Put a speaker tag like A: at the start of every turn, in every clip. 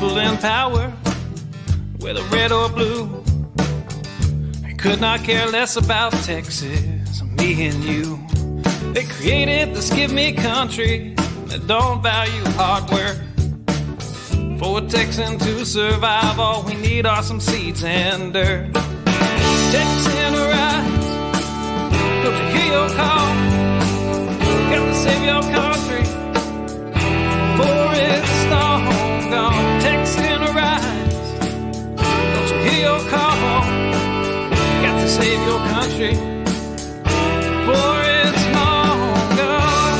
A: people in power, whether red or blue, they could not care less about Texas, me and you. They created this give me country that don't value hard work. For a Texan to survive, all we need are some seeds and dirt. Texan rise, don't you hear your call? Got to save your country before it's long gone. Texan rise, don't you hear your call? Got to save your country before it's long gone.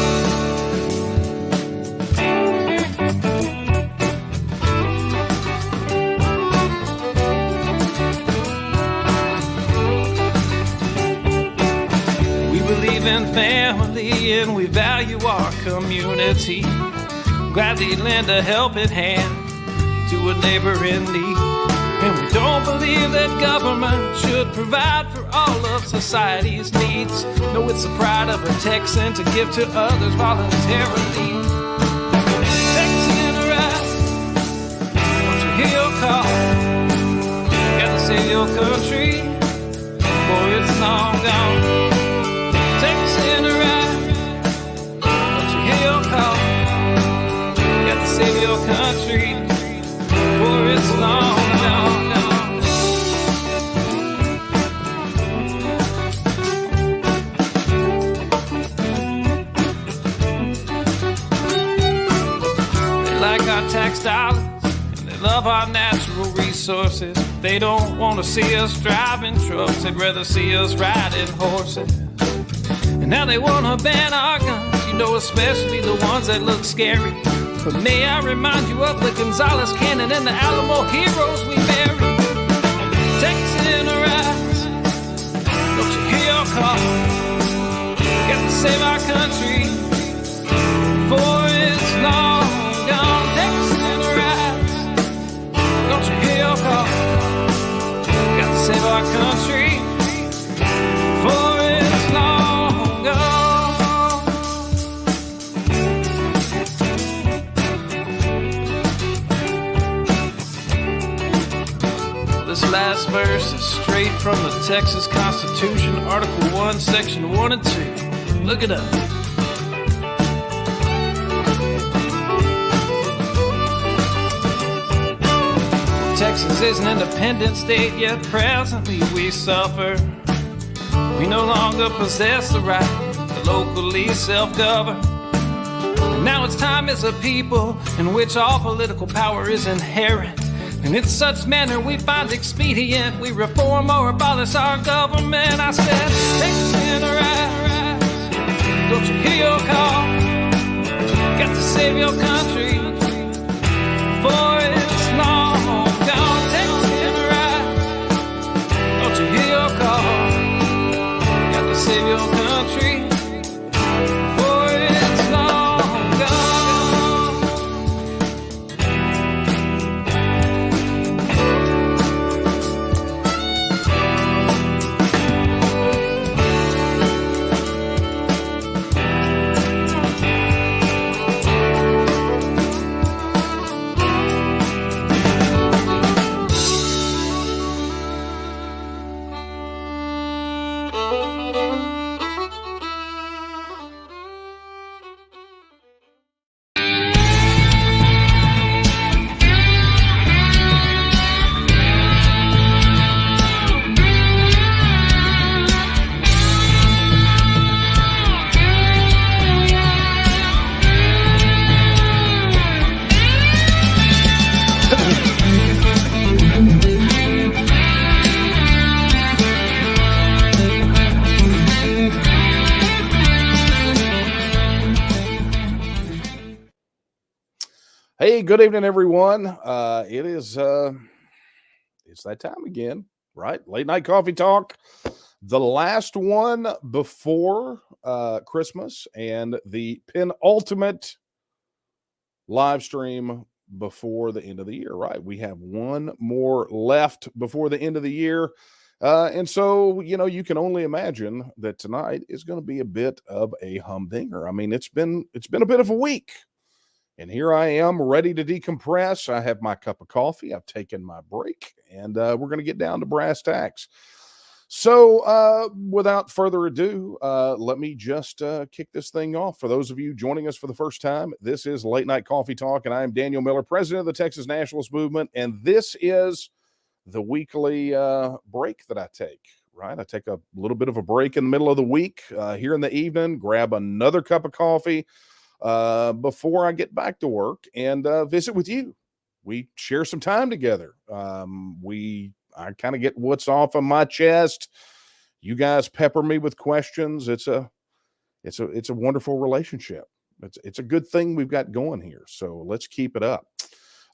A: We believe in family and we value our community. Gladly lend a helping hand to a neighbor in need. And we don't believe that government should provide for all of society's needs. No, it's the pride of a Texan to give to others voluntarily. Texan rise, don't you hear your call? Gotta save your country before it's long gone. Texan rise, don't you hear your call? Gotta save your country before it's long gone. They like our tax dollars and they love our natural resources. They don't want to see us driving trucks, they'd rather see us riding horses. And now they want to ban our guns, you know, especially the ones that look scary. But may I remind you of the Gonzales Cannon and the Alamo heroes we buried. Texan rise, don't you hear your call? Got to save our country before it's long gone. Texan rise, don't you hear your call? Got to save our country before it's long gone. This last verse is straight from the Texas Constitution, Article 1, Section 1 and 2. Look it up. Texas is an independent state, yet presently we suffer. We no longer possess the right to locally self-govern. And now it's time as a people in which all political power is inherent. And in such manner we find expedient, we reform or abolish our government. I said, Texan rise, don't you hear your call? Got to save your country before it's long gone. Texan rise, don't you hear your call? Got to save your country before it's long gone.
B: Hey, good evening, everyone. It's that time again, right? Late night coffee talk, the last one before Christmas, and the penultimate live stream before the end of the year, right? We have one more left before the end of the year. And so, you can only imagine that tonight is going to be a bit of a humdinger. I mean, it's been a bit of a week. And here I am ready to decompress. I have my cup of coffee. I've taken my break, and we're going to get down to brass tacks. So without further ado, let me just kick this thing off. For those of you joining us for the first time, this is Late Night Coffee Talk, and I am Daniel Miller, president of the Texas Nationalist movement, and this is the weekly break that I take. Right, I take a little bit of a break in the middle of the week here in the evening, grab another cup of coffee before I get back to work and visit with you. We share some time together. I kind of get what's off of my chest. You guys pepper me with questions. It's a wonderful relationship. It's a good thing we've got going here. So let's keep it up.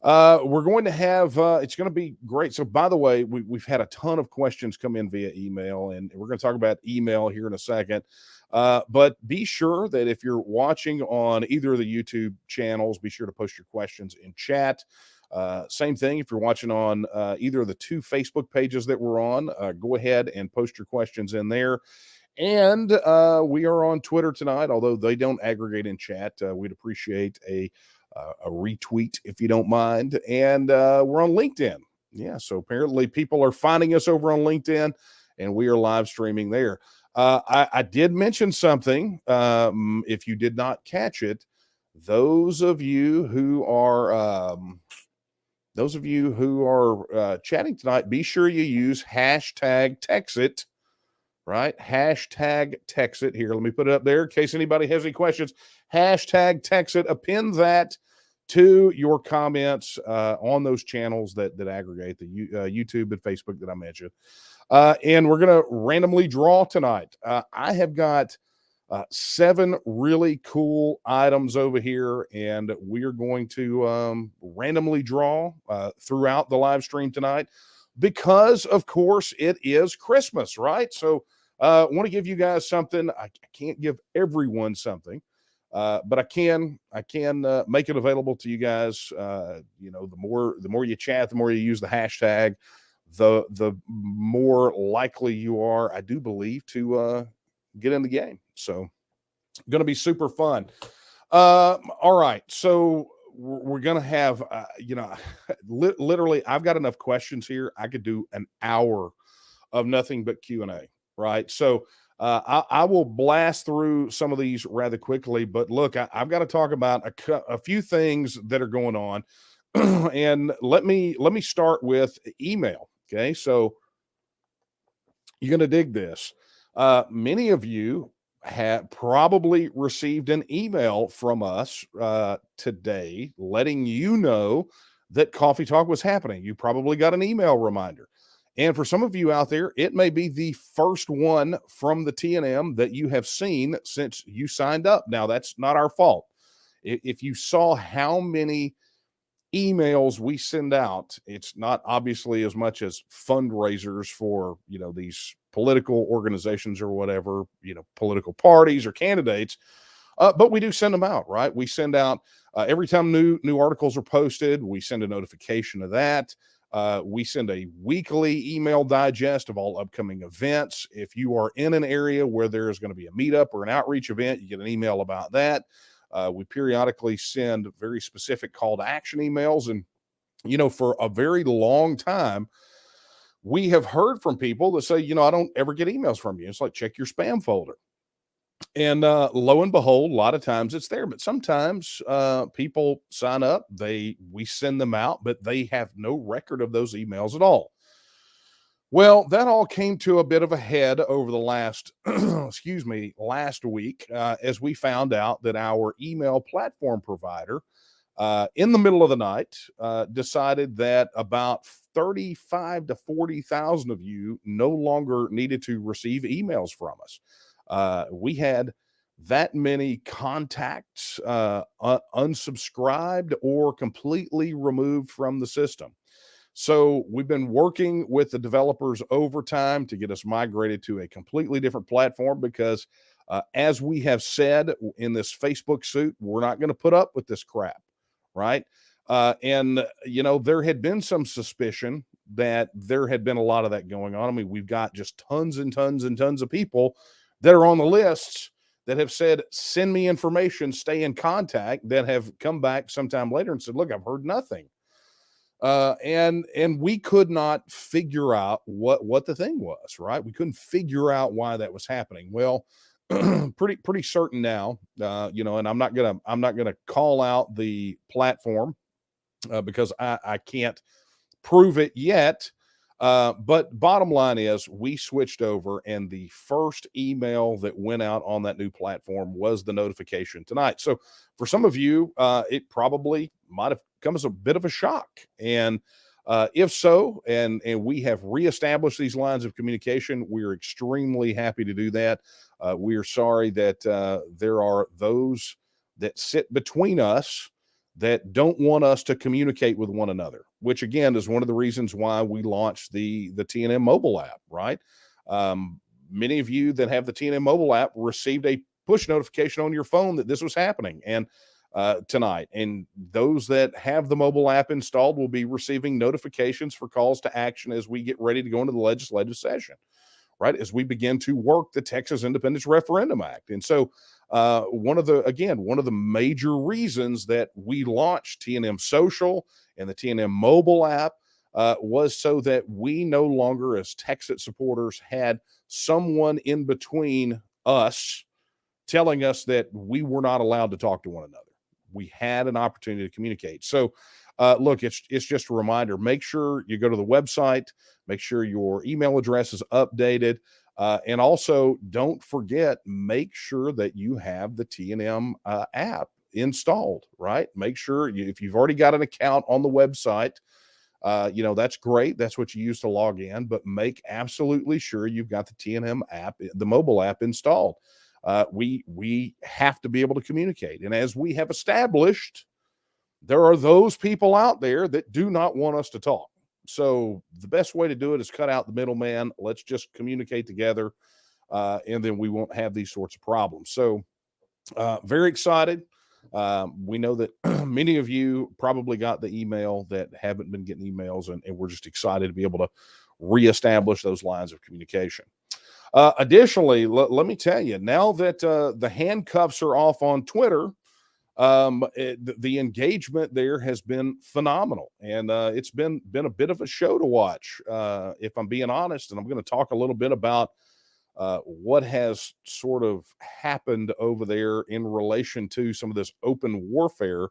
B: We're going to have, it's going to be great. So by the way, we've had a ton of questions come in via email, and we're going to talk about email here in a second. But be sure that if you're watching on either of the YouTube channels, be sure to post your questions in chat. Same thing, if you're watching on either of the two Facebook pages that we're on, go ahead and post your questions in there. And we are on Twitter tonight, although they don't aggregate in chat. We'd appreciate a retweet if you don't mind. And we're on LinkedIn. Yeah, so apparently people are finding us over on LinkedIn, and we are live streaming there. I did mention something. If you did not catch it, those of you who are chatting tonight, be sure you use hashtag TEXIT. Right? Hashtag TEXIT. Here, let me put it up there in case anybody has any questions. Hashtag TEXIT. Append that to your comments on those channels that aggregate the YouTube and Facebook that I mentioned. And we're going to randomly draw tonight. I have got 7 really cool items over here, and we are going to randomly draw throughout the live stream tonight because, of course, it is Christmas, right? So I want to give you guys something. I can't give everyone something, but I can make it available to you guys. The more you chat, the more you use the hashtag, the more likely you are, I do believe, to get in the game. So going to be super fun. All right. So we're going to have, literally, I've got enough questions here. I could do an hour of nothing but Q&A, right? So I will blast through some of these rather quickly, but look, I've got to talk about a few things that are going on. And let me start with email. Okay. So you're going to dig this. Many of you have probably received an email from us today letting you know that Coffee Talk was happening. You probably got an email reminder. And for some of you out there, it may be the first one from the TNM that you have seen since you signed up. Now, that's not our fault. If you saw how many emails we send out, it's not obviously as much as fundraisers for, these political organizations or whatever, political parties or candidates, but we do send them out, right? We send out every time new articles are posted, we send a notification of that. We send a weekly email digest of all upcoming events. If you are in an area where there's going to be a meetup or an outreach event, you get an email about that. We periodically send very specific call to action emails. And, for a very long time, we have heard from people that say, I don't ever get emails from you. It's like, check your spam folder. And lo and behold, a lot of times it's there, but sometimes people sign up, we send them out, but they have no record of those emails at all. Well, that all came to a bit of a head over the last week, as we found out that our email platform provider, in the middle of the night, decided that about 35 to 40,000 of you no longer needed to receive emails from us. We had that many contacts unsubscribed or completely removed from the system. So we've been working with the developers over time to get us migrated to a completely different platform because, as we have said in this Facebook suit, we're not going to put up with this crap, right? And there had been some suspicion that there had been a lot of that going on. I mean, we've got just tons and tons and tons of people that are on the lists that have said, send me information, stay in contact, that have come back sometime later and said, look, I've heard nothing. And we could not figure out what the thing was, right? We couldn't figure out why that was happening. Well, pretty certain now, and I'm not gonna call out the platform because I can't prove it yet. But bottom line is, we switched over, and the first email that went out on that new platform was the notification tonight. So for some of you, it probably might have come as a bit of a shock. And if so, and we have reestablished these lines of communication, we're extremely happy to do that. We are sorry that there are those that sit between us that don't want us to communicate with one another, which again is one of the reasons why we launched the TNM mobile app, right? Many of you that have the TNM mobile app received a push notification on your phone that this was happening and tonight. And those that have the mobile app installed will be receiving notifications for calls to action as we get ready to go into the legislative session, right? As we begin to work the Texas Independence Referendum Act. And so one of the major reasons that we launched TNM Social and the TNM mobile app was so that we no longer, as TEXIT supporters, had someone in between us telling us that we were not allowed to talk to one another. We had an opportunity to communicate. So look, it's just a reminder. Make sure you go to the website, make sure your email address is updated. And also, don't forget, make sure that you have the TNM app installed, right? Make sure if you've already got an account on the website, that's great. That's what you use to log in, but make absolutely sure you've got the TNM app, the mobile app installed. We have to be able to communicate. And as we have established, there are those people out there that do not want us to talk. So the best way to do it is cut out the middleman. Let's just communicate together, and then we won't have these sorts of problems. So very excited. We know that many of you probably got the email that haven't been getting emails, and we're just excited to be able to reestablish those lines of communication. Additionally, let me tell you, now that the handcuffs are off on Twitter, the engagement there has been phenomenal, and it's been a bit of a show to watch, if I'm being honest. And I'm going to talk a little bit about what has sort of happened over there in relation to some of this open warfare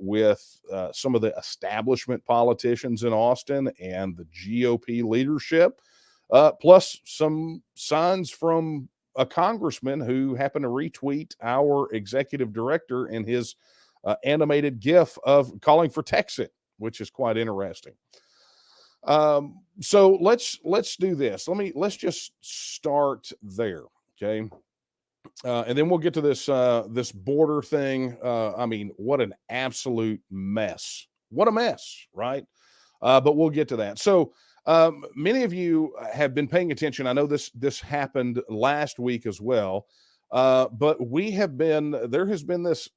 B: with some of the establishment politicians in Austin and the GOP leadership, plus some signs from a congressman who happened to retweet our executive director in his animated GIF of calling for TEXIT, which is quite interesting. So let's do this. Let's just start there, okay? And then we'll get to this border thing. I mean, what an absolute mess! What a mess, right? But we'll get to that. So. Many of you have been paying attention. I know this happened last week as well, but there has been this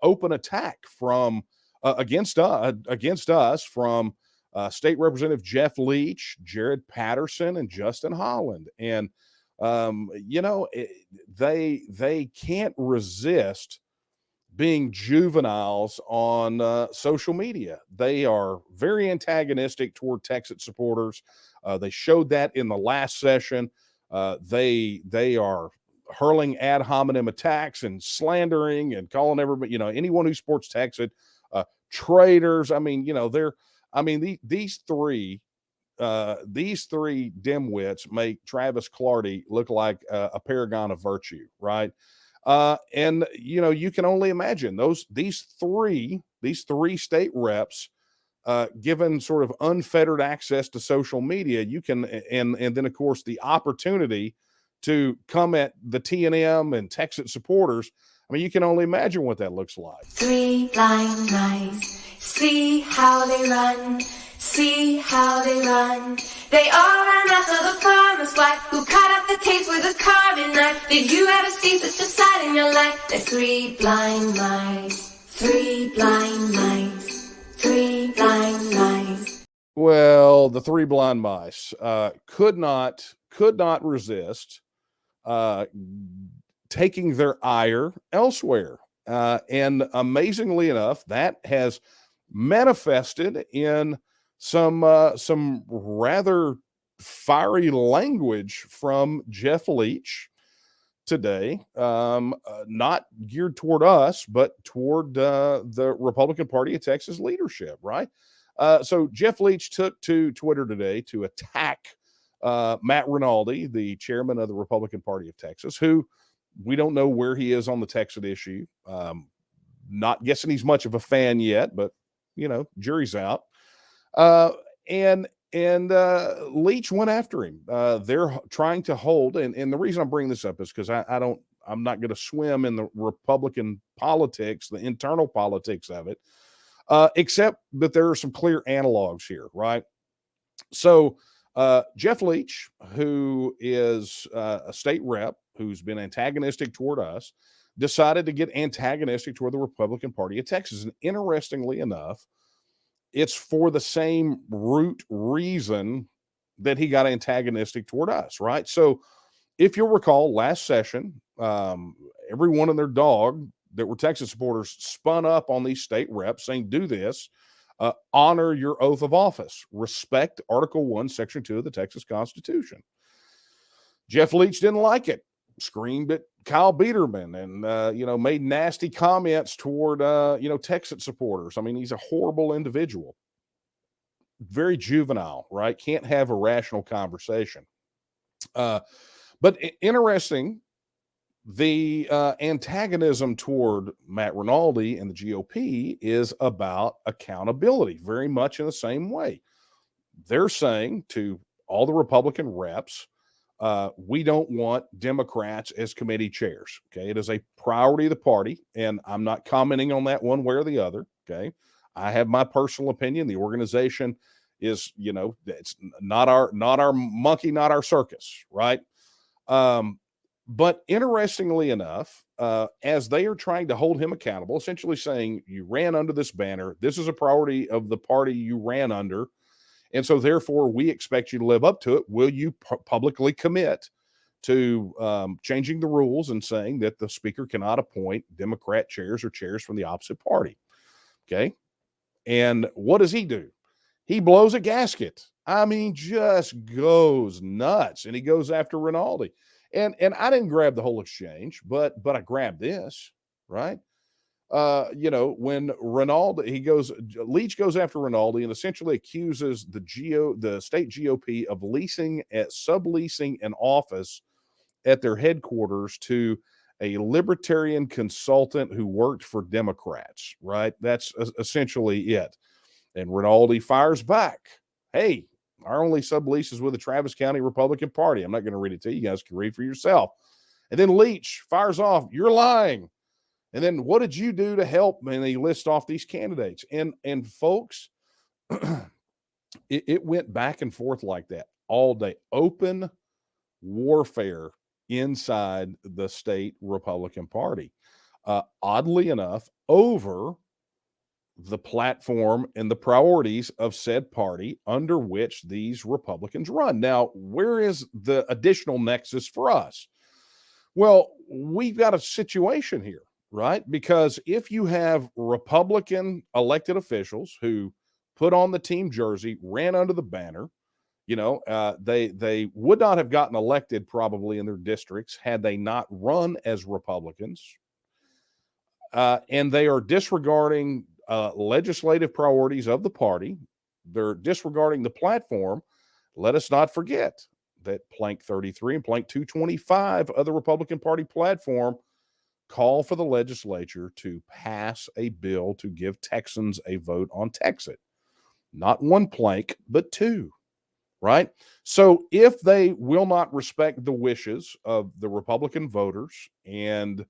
B: open attack from against us from State Representative Jeff Leach, Jared Patterson, and Justin Holland, and they can't resist being juveniles on social media. They are very antagonistic toward TEXIT supporters. They showed that in the last session. They are hurling ad hominem attacks and slandering and calling everybody, anyone who supports TEXIT, traitors. I mean, these three dimwits make Travis Clardy look like a paragon of virtue, right? And you can only imagine these three state reps, given sort of unfettered access to social media, you can, and then of course the opportunity to come at the TNM and TEXIT supporters. I mean, you can only imagine what that looks like.
C: Three blind mice, see how they run, see how they run. They all ran after the farmer's wife, who cut up the tapes with a carving knife. Did you ever see such a sight in your life? There's three blind mice, three blind mice, three blind mice.
B: Well, the three blind mice could not resist taking their ire elsewhere. And amazingly enough, that has manifested in some rather fiery language from Jeff Leach today, not geared toward us, but toward the Republican Party of Texas leadership, right? So Jeff Leach took to Twitter today to attack Matt Rinaldi, the chairman of the Republican Party of Texas, who we don't know where he is on the TEXIT issue. Not guessing he's much of a fan yet, but, jury's out. And Leach went after him. They're trying to hold, and the reason I'm bringing this up is because I'm not going to swim in the Republican politics, the internal politics of it, except that there are some clear analogs here, right? So Jeff Leach, who is a state rep who's been antagonistic toward us, decided to get antagonistic toward the Republican Party of Texas. And interestingly enough, it's for the same root reason that he got antagonistic toward us, right? So if you'll recall, last session, everyone and their dog that were Texas supporters spun up on these state reps saying, do this, honor your oath of office, respect Article 1, Section 2 of the Texas Constitution. Jeff Leach didn't like it, screamed at Kyle Biederman and, made nasty comments toward, TEXIT supporters. I mean, he's a horrible individual, very juvenile, right? Can't have a rational conversation. But interesting, the antagonism toward Matt Rinaldi and the GOP is about accountability, very much in the same way. They're saying to all the Republican reps, we don't want Democrats as committee chairs. Okay. It is a priority of the party, and I'm not commenting on that one way or the other. Okay. I have my personal opinion. The organization is, it's not our monkey, not our circus. Right. But interestingly enough, as they are trying to hold him accountable, essentially saying you ran under this banner, this is a priority of the party you ran under, and so therefore we expect you to live up to it. Will you publicly commit to changing the rules and saying that the speaker cannot appoint Democrat chairs or chairs from the opposite party? Okay. And what does he do? He blows a gasket. I mean, just goes nuts. And he goes after Rinaldi. And I didn't grab the whole exchange, but I grabbed this, right? When Leach goes after Rinaldi and essentially accuses the state GOP of subleasing an office at their headquarters to a libertarian consultant who worked for Democrats, right? That's essentially it. And Rinaldi fires back. Hey, our only sublease is with the Travis County Republican Party. I'm not going to read it to you. You guys can read for yourself. And then Leach fires off, you're lying. And then what did you do to help? And he lists off these candidates. And folks, it went back and forth like that all day. Open warfare inside the state Republican Party. Oddly enough, over the platform and the priorities of said party under which these Republicans run. Now, where is the additional nexus for us? Well, we've got a situation here, right? Because if you have Republican elected officials who put on the team jersey, ran under the banner, they would not have gotten elected probably in their districts had they not run as Republicans. And they are disregarding legislative priorities of the party. They're disregarding the platform. Let us not forget that Plank 33 and Plank 225 of the Republican Party platform call for the legislature to pass a bill to give Texans a vote on TEXIT. Not one plank, but two, right? So if they will not respect the wishes of the Republican voters and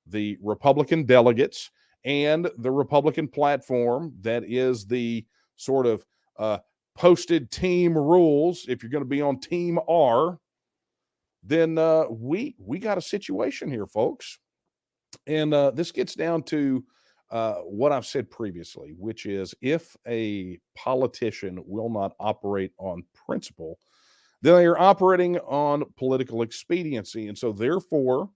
B: the Republican delegates and the Republican platform that is the sort of posted team rules, if you're going to be on Team R, then we got a situation here, folks. And this gets down to what I've said previously, which is if a politician will not operate on principle, then they are operating on political expediency. And so therefore,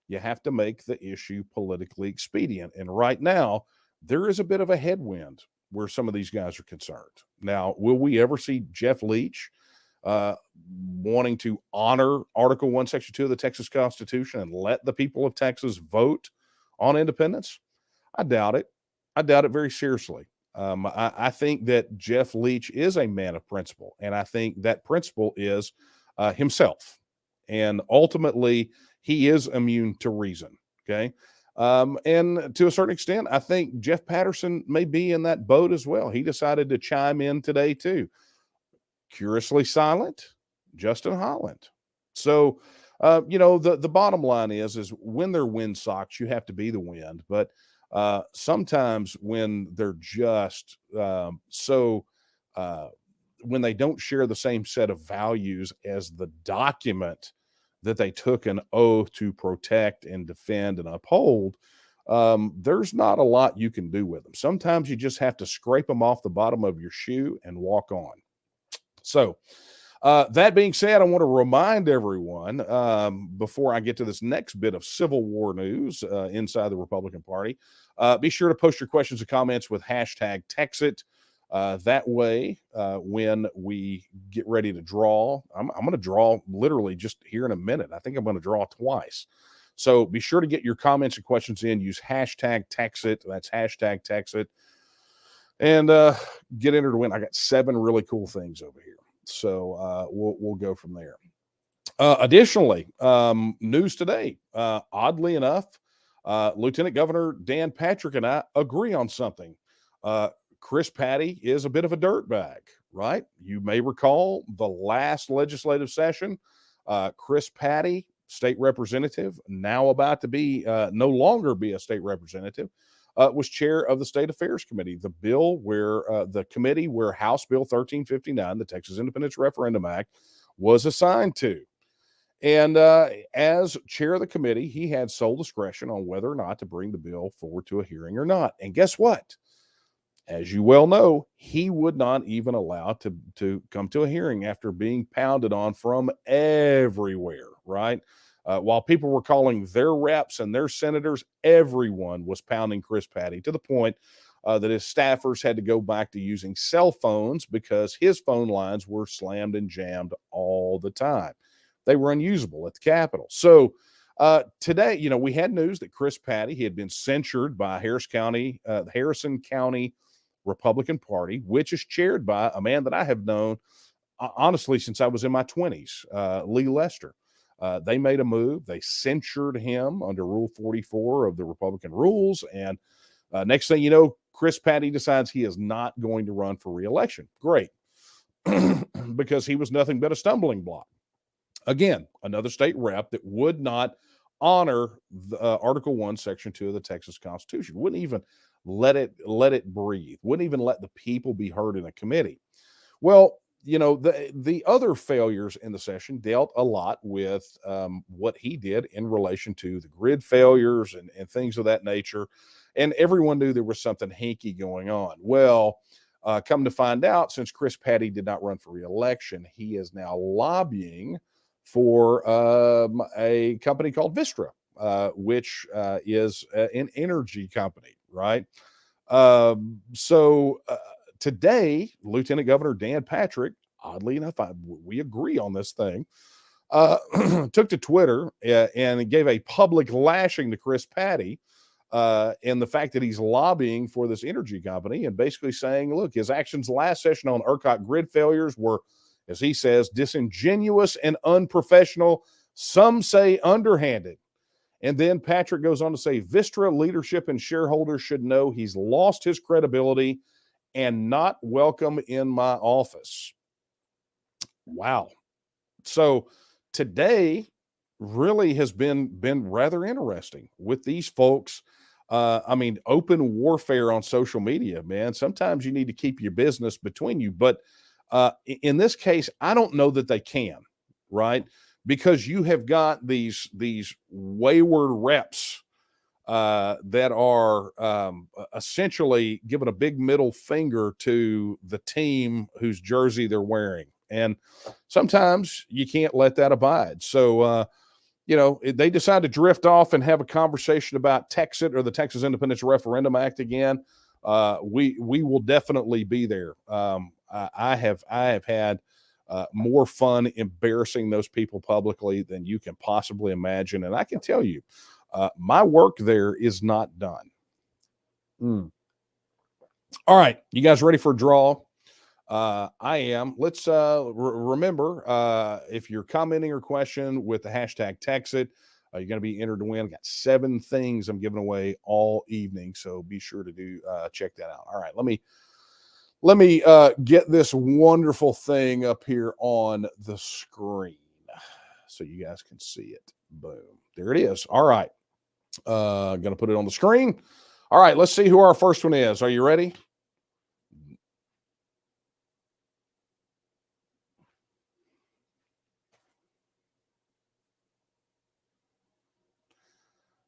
B: You have to make the issue politically expedient. And right now, there is a bit of a headwind where some of these guys are concerned. Now, will we ever see Jeff Leach wanting to honor Article 1, Section 2 of the Texas Constitution and let the people of Texas vote on independence? I doubt it. I doubt it very seriously. I think that Jeff Leach is a man of principle, and I think that principle is himself. And ultimately, he is immune to reason. Okay. And to a certain extent, I think Jeff Patterson may be in that boat as well. He decided to chime in today, too. Curiously silent, Justin Holland. So, the bottom line is when they're wind socks, you have to be the wind. But sometimes when they're just when they don't share the same set of values as the document that they took an oath to protect and defend and uphold, there's not a lot you can do with them. Sometimes you just have to scrape them off the bottom of your shoe and walk on. So, that being said, I want to remind everyone before I get to this next bit of Civil War news inside the Republican Party, be sure to post your questions and comments with hashtag TEXIT. That way, when we get ready to draw, I'm going to draw literally just here in a minute. I think I'm going to draw twice. So be sure to get your comments and questions in. Use hashtag TEXIT. That's hashtag TEXIT. And get entered to win. I got 7 really cool things over here. So we'll go from there. Additionally, news today. Oddly enough, Lieutenant Governor Dan Patrick and I agree on something. Chris Patty is a bit of a dirtbag, right? You may recall the last legislative session. Chris Patty, state representative, now about to be no longer be a state representative, was chair of the State Affairs Committee, the bill where the committee where House Bill 1359, the Texas Independence Referendum Act, was assigned to. And as chair of the committee, he had sole discretion on whether or not to bring the bill forward to a hearing or not. And guess what? As you well know, he would not even allow to come to a hearing after being pounded on from everywhere, right? While people were calling their reps and their senators, everyone was pounding Chris Patty to the point that his staffers had to go back to using cell phones because his phone lines were slammed and jammed all the time. They were unusable at the Capitol. So today, we had news that Chris Patty, he had been censured by Harrison County Republican Party, which is chaired by a man that I have known, honestly, since I was in my 20s, Lee Lester. They made a move. They censured him under Rule 44 of the Republican rules. And next thing you know, Chris Patty decides he is not going to run for re-election. Great. Because he was nothing but a stumbling block. Again, another state rep that would not honor the, Article 1, Section 2 of the Texas Constitution. Wouldn't even let it breathe. Wouldn't even let the people be heard in a committee. Well, the other failures in the session dealt a lot with what he did in relation to the grid failures and things of that nature. And everyone knew there was something hinky going on. Well, come to find out, since Chris Patty did not run for re-election, he is now lobbying for a company called Vistra, which is an energy company, right? So today, Lieutenant Governor Dan Patrick, oddly enough, we agree on this thing, took to Twitter and gave a public lashing to Chris Patty and the fact that he's lobbying for this energy company and basically saying, look, his actions last session on ERCOT grid failures were, as he says, disingenuous and unprofessional, some say underhanded. And then Patrick goes on to say, Vistra leadership and shareholders should know he's lost his credibility and not welcome in my office. Wow. So today really has been rather interesting with these folks. Open warfare on social media, man. Sometimes you need to keep your business between you. But in this case, I don't know that they can, right? Because you have got these wayward reps that are essentially giving a big middle finger to the team whose jersey they're wearing. And sometimes you can't let that abide. So, they decide to drift off and have a conversation about TEXIT or the Texas Independence Referendum Act again, we will definitely be there. I have had more fun embarrassing those people publicly than you can possibly imagine, and I can tell you, my work there is not done. All right, you guys ready for a draw? I am. Let's remember, if you're commenting or question with the hashtag TEXIT, you're going to be entered to win. I got 7 things I'm giving away all evening, so be sure to check that out. All right, let me get this wonderful thing up here on the screen so you guys can see it. Boom, there it is. All right, going to put it on the screen. All right, let's see who our first one is. Are you ready?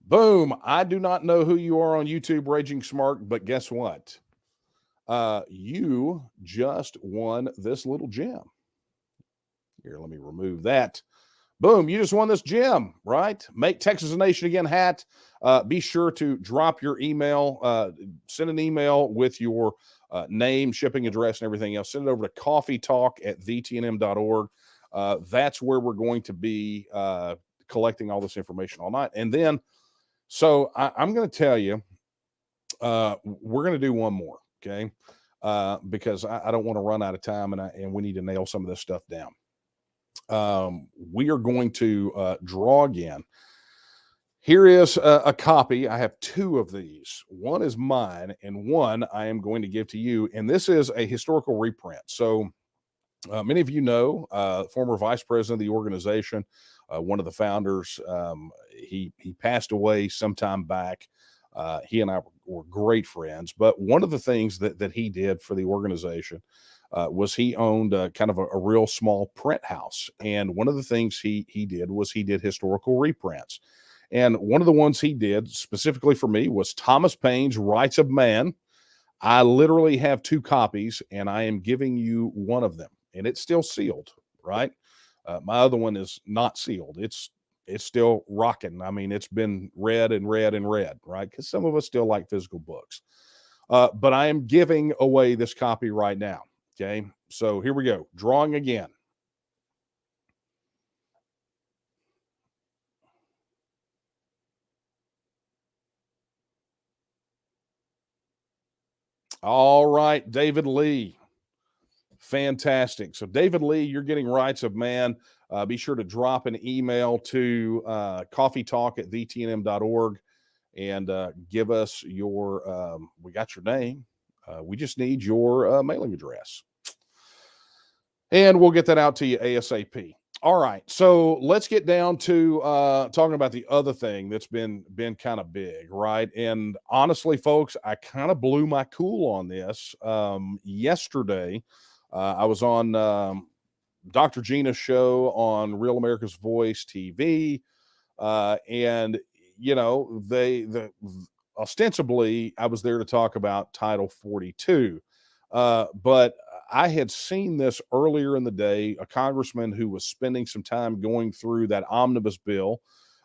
B: Boom. I do not know who you are on YouTube, Raging Smart, but guess what? You just won this little gem. Here, let me remove that. Boom, you just won this gem, right? Make Texas a Nation Again hat. Be sure to drop your email, send an email with your name, shipping address, and everything else. Send it over to coffeetalk@vtnm.org. That's where we're going to be collecting all this information all night. And then, so I'm going to tell you, we're going to do one more, okay? Because I don't want to run out of time, and we need to nail some of this stuff down. We are going to draw again. Here is a copy. I have 2 of these. One is mine, and one I am going to give to you. And this is a historical reprint. So many of you know, former vice president of the organization, one of the founders, he passed away sometime back. He and I were great friends. But one of the things that he did for the organization was he owned kind of a real small print house. And one of the things he did was he did historical reprints. And one of the ones he did specifically for me was Thomas Paine's Rights of Man. I literally have 2 copies, and I am giving you one of them. And it's still sealed, right? My other one is not sealed. It's still rocking. I mean, it's been read and read and read, right? Because some of us still like physical books. But I am giving away this copy right now. Okay, so here we go. Drawing again. All right, David Lee. Fantastic. So David Lee, you're getting Rights of Man. Be sure to drop an email to coffeetalk@vtnm.org and give us your, we got your name. We just need your mailing address. And we'll get that out to you ASAP. All right, so let's get down to talking about the other thing that's been kind of big, right? And honestly, folks, I kind of blew my cool on this. Yesterday, I was on Dr. Gina's show on Real America's Voice TV, and ostensibly I was there to talk about Title 42, but I had seen this earlier in the day. A congressman who was spending some time going through that omnibus bill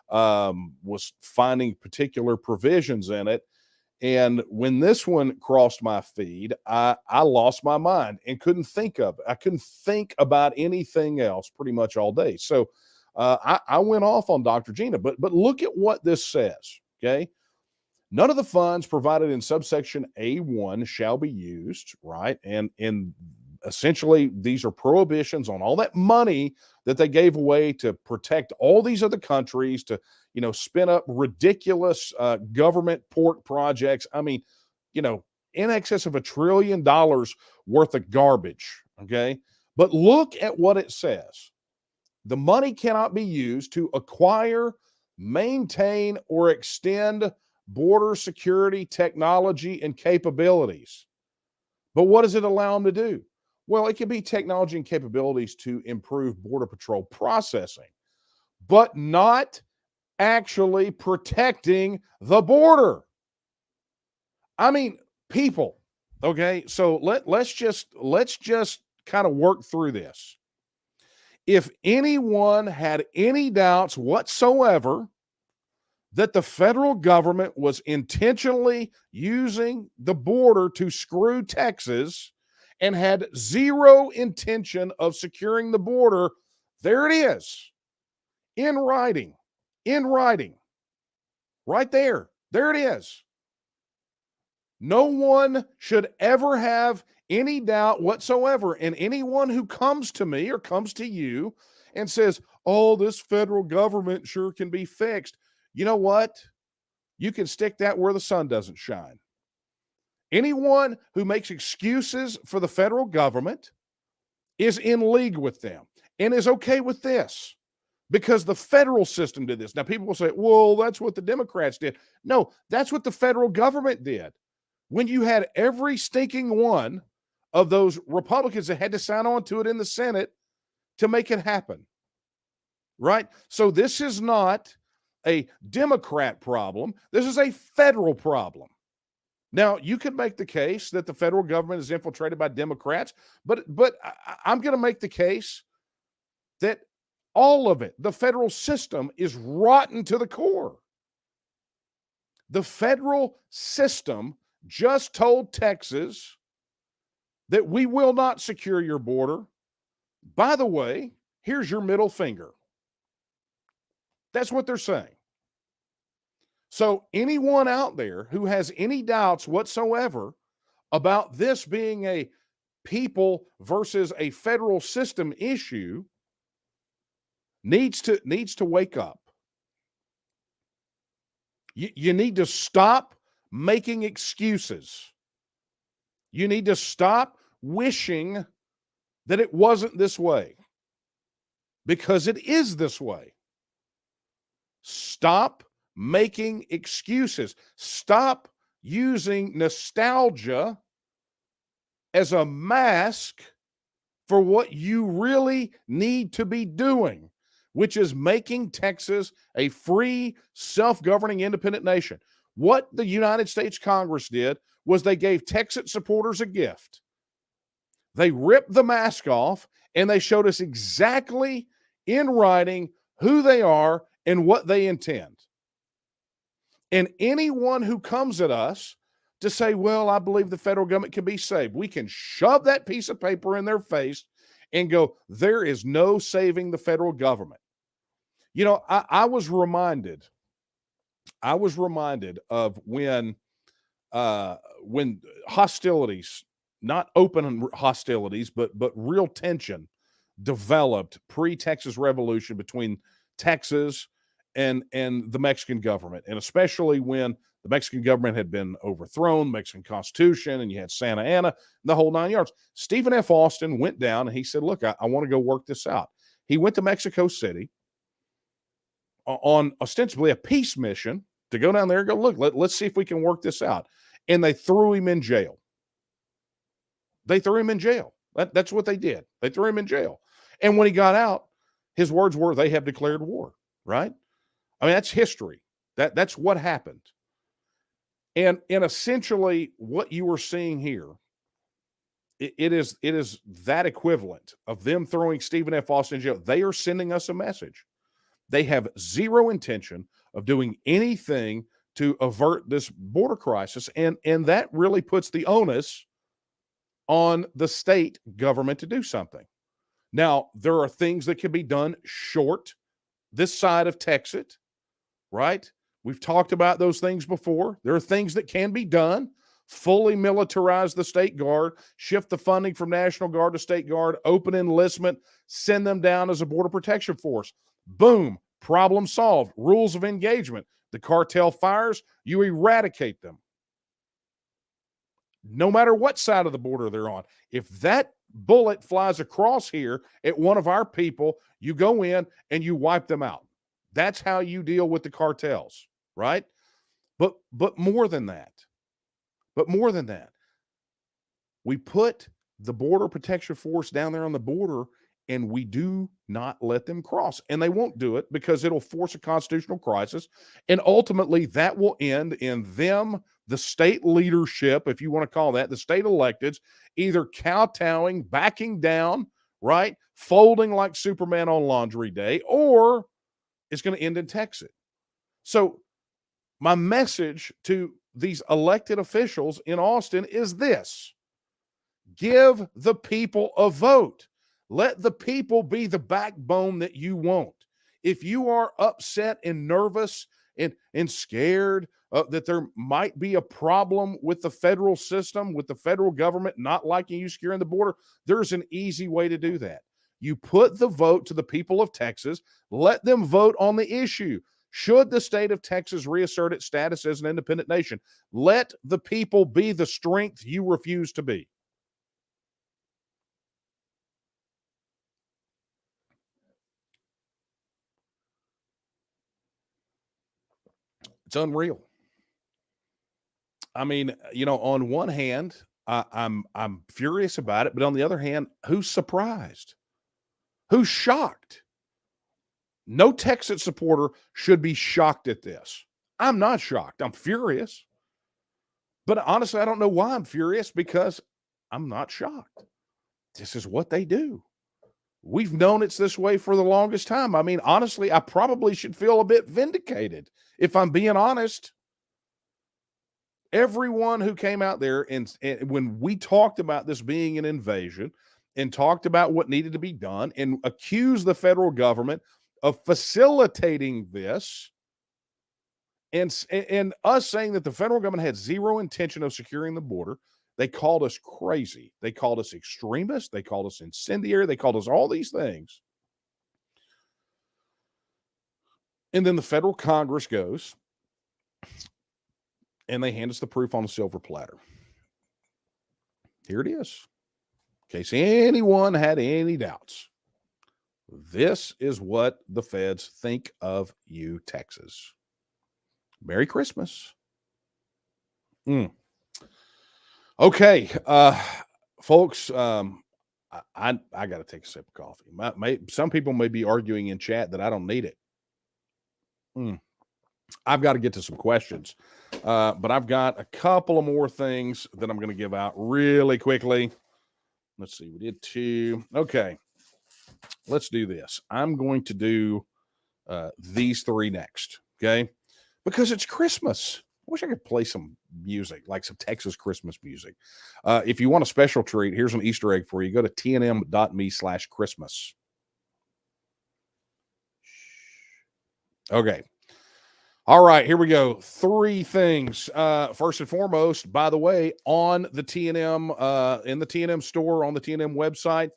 B: was finding particular provisions in it. And when this one crossed my feed, I lost my mind and couldn't think of it. I couldn't think about anything else pretty much all day. So I went off on Dr. Gina. But look at what this says, okay? None of the funds provided in subsection A1 shall be used, right? And essentially, these are prohibitions on all that money that they gave away to protect all these other countries, to, spin up ridiculous government port projects. I mean, in excess of $1 trillion worth of garbage, okay? But look at what it says. The money cannot be used to acquire, maintain, or extend border security technology and capabilities. But what does it allow them to do? Well, it can be technology and capabilities to improve Border Patrol processing, but not actually protecting the border. I mean, people, okay? So let's just kind of work through this. if anyone had any doubts whatsoever that the federal government was intentionally using the border to screw Texas and had zero intention of securing the border, there it is, in writing, right there. There it is. No one should ever have any doubt whatsoever. And anyone who comes to me or comes to you and says, oh, this federal government sure can be fixed. You know what? You can stick that where the sun doesn't shine. Anyone who makes excuses for the federal government is in league with them and is okay with this because the federal system did this. Now, people will say, well, that's what the Democrats did. No, that's what the federal government did. When you had every stinking one of those Republicans that had to sign on to it in the Senate to make it happen, right? So this is not a Democrat problem. This is a federal problem. Now, you could make the case that the federal government is infiltrated by Democrats, but I'm going to make the case that all of it, the federal system, is rotten to the core. The federal system just told Texas that we will not secure your border. By the way, here's your middle finger. That's what they're saying. So anyone out there who has any doubts whatsoever about this being a people versus a federal system issue needs to wake up. You need to stop making excuses. You need to stop wishing that it wasn't this way, because it is this way. Stop making excuses. Stop using nostalgia as a mask for what you really need to be doing, which is making Texas a free, self-governing, independent nation. What the United States Congress did was they gave TEXIT supporters a gift. They ripped the mask off and they showed us exactly in writing who they are and what they intend. And anyone who comes at us to say, well, I believe the federal government can be saved, we can shove that piece of paper in their face and go, there is no saving the federal government. You know, I was reminded of when hostilities, not open hostilities, but real tension developed pre-Texas Revolution between Texas and the Mexican government, and especially when the Mexican government had been overthrown, Mexican Constitution, and you had Santa Anna, the whole 9 yards. Stephen F. Austin went down and he said, look, I want to go work this out. He went to Mexico City on ostensibly a peace mission to go down there and go, look, let's see if we can work this out. And they threw him in jail. They threw him in jail. That's what they did. They threw him in jail. And when he got out, his words were, they have declared war, right? I mean, that's history. That's what happened. And essentially what you are seeing here, it is that equivalent of them throwing Stephen F. Austin in jail. They are sending us a message. They have zero intention of doing anything to avert this border crisis. And that really puts the onus on the state government to do something. Now, there are things that can be done short this side of TEXIT, right? We've talked about those things before. There are things that can be done. Fully militarize the State Guard, shift the funding from National Guard to State Guard, open enlistment, send them down as a border protection force. Boom, problem solved. Rules of engagement. The cartel fires, you eradicate them. No matter what side of the border they're on. If that bullet flies across here at one of our people, you go in and you wipe them out. That's how you deal with the cartels, right? But more than that, we put the Border Protection Force down there on the border and we do not let them cross. And they won't do it because it'll force a constitutional crisis. And ultimately that will end in them, the state leadership, if you want to call that, the state electeds, either kowtowing, backing down, right? Folding like Superman on laundry day, or it's going to end in TEXIT. So my message to these elected officials in Austin is this: give the people a vote. Let the people be the backbone that you want. If you are upset and nervous and scared that there might be a problem with the federal system, with the federal government not liking you securing the border, there's an easy way to do that. You put the vote to the people of Texas. Let them vote on the issue. Should the state of Texas reassert its status as an independent nation? Let the people be the strength you refuse to be. It's unreal. I mean, on one hand, I'm furious about it, but on the other hand, who's surprised? Who's shocked? No Texas supporter should be shocked at this. I'm not shocked. I'm furious. But honestly, I don't know why I'm furious, because I'm not shocked. This is what they do. We've known it's this way for the longest time. I mean, honestly, I probably should feel a bit vindicated, if I'm being honest. Everyone who came out there and when we talked about this being an invasion and talked about what needed to be done and accused the federal government of facilitating this, and us saying that the federal government had zero intention of securing the border, they called us crazy. They called us extremists. They called us incendiary. They called us all these things. And then the federal Congress goes and they hand us the proof on a silver platter. Here it is. In case anyone had any doubts, this is what the feds think of you, Texas. Merry Christmas. Okay, folks, I got to take a sip of coffee. Some people may be arguing in chat that I don't need it. I've got to get to some questions, but I've got a couple of more things that I'm going to give out really quickly. Let's see. We did 2. Okay, let's do this. I'm going to do these 3 next, okay? Because it's Christmas. I wish I could play some music, like some Texas Christmas music. If you want a special treat, here's an Easter egg for you. Go to tnm.me/Christmas. Okay. All right, here we go. 3 things. First and foremost, by the way, on the TNM, in the TNM store, on the TNM website,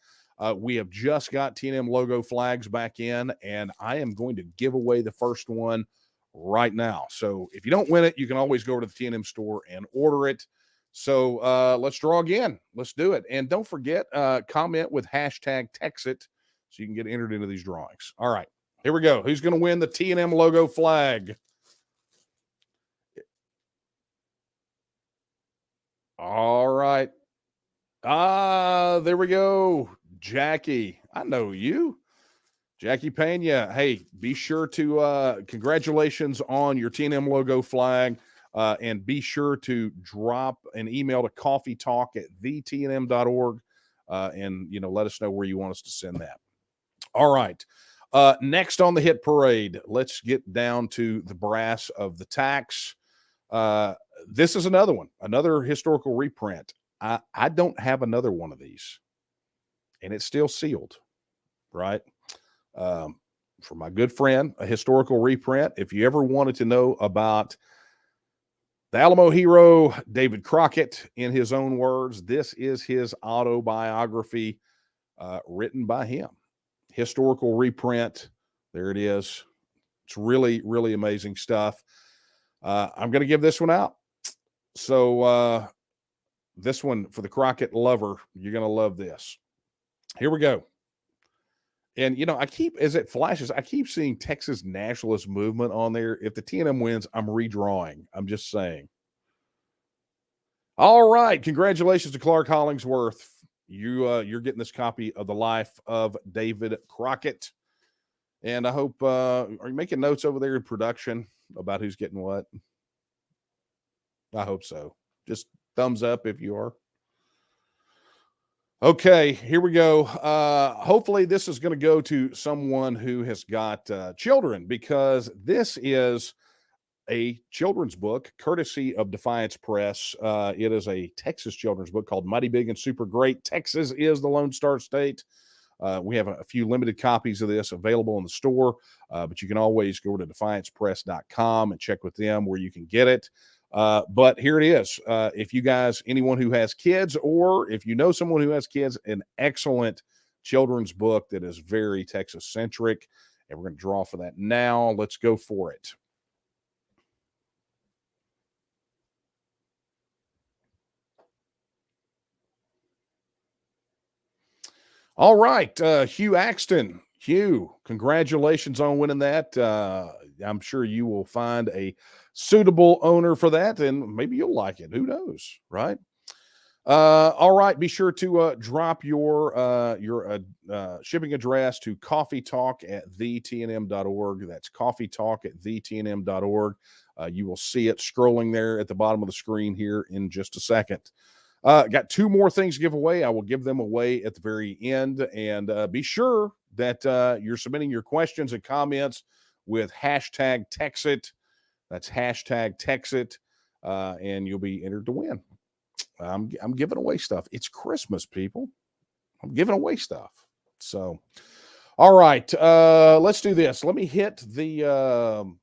B: we have just got TNM logo flags back in, and I am going to give away the first one right now. So if you don't win it, you can always go to the TNM store and order it. So let's draw again. Let's do it. And don't forget, comment with hashtag TEXIT so you can get entered into these drawings. All right, here we go. Who's going to win the TNM logo flag? All right. There we go. Jackie. I know you. Jackie Pena. Hey, be sure to congratulations on your TNM logo flag. And be sure to drop an email to coffeetalk@thetnm.org. And let us know where you want us to send that. All right. Next on the hit parade, let's get down to the brass of the tax. This is another one, another historical reprint. I don't have another one of these, and it's still sealed, right? For my good friend, a historical reprint. If you ever wanted to know about the Alamo hero, David Crockett, in his own words, this is his autobiography, written by him. Historical reprint. There it is. It's really, really amazing stuff. I'm going to give this one out. So this one, for the Crockett lover, you're going to love this. Here we go. And, I keep, as it flashes, I keep seeing Texas Nationalist movement on there. If the TNM wins, I'm redrawing. I'm just saying. All right. Congratulations to Clark Hollingsworth. You're getting this copy of The Life of David Crockett. And I hope, are you making notes over there in production about who's getting what? I hope so. Just thumbs up if you are. Okay, here we go. Hopefully, this is going to go to someone who has got children, because this is a children's book courtesy of Defiance Press. It is a Texas children's book called Mighty Big and Super Great. Texas is the Lone Star State. We have a few limited copies of this available in the store, but you can always go to defiancepress.com and check with them where you can get it. But here it is. If you guys, anyone who has kids, or if you know someone who has kids, an excellent children's book that is very Texas centric. And we're going to draw for that now. Let's go for it. All right, Hugh Axton. Hugh, congratulations on winning that. I'm sure you will find a suitable owner for that, and maybe you'll like it. Who knows, right? All right, be sure to drop your shipping address to coffeetalk@thetnm.org. That's coffeetalk@thetnm.org. You will see it scrolling there at the bottom of the screen here in just a second. Got two more things to give away. I will give them away at the very end. And be sure that you're submitting your questions and comments with hashtag TEXIT. That's hashtag TEXIT. And you'll be entered to win. I'm giving away stuff. It's Christmas, people. I'm giving away stuff. So, all right. Let's do this. Let me hit the...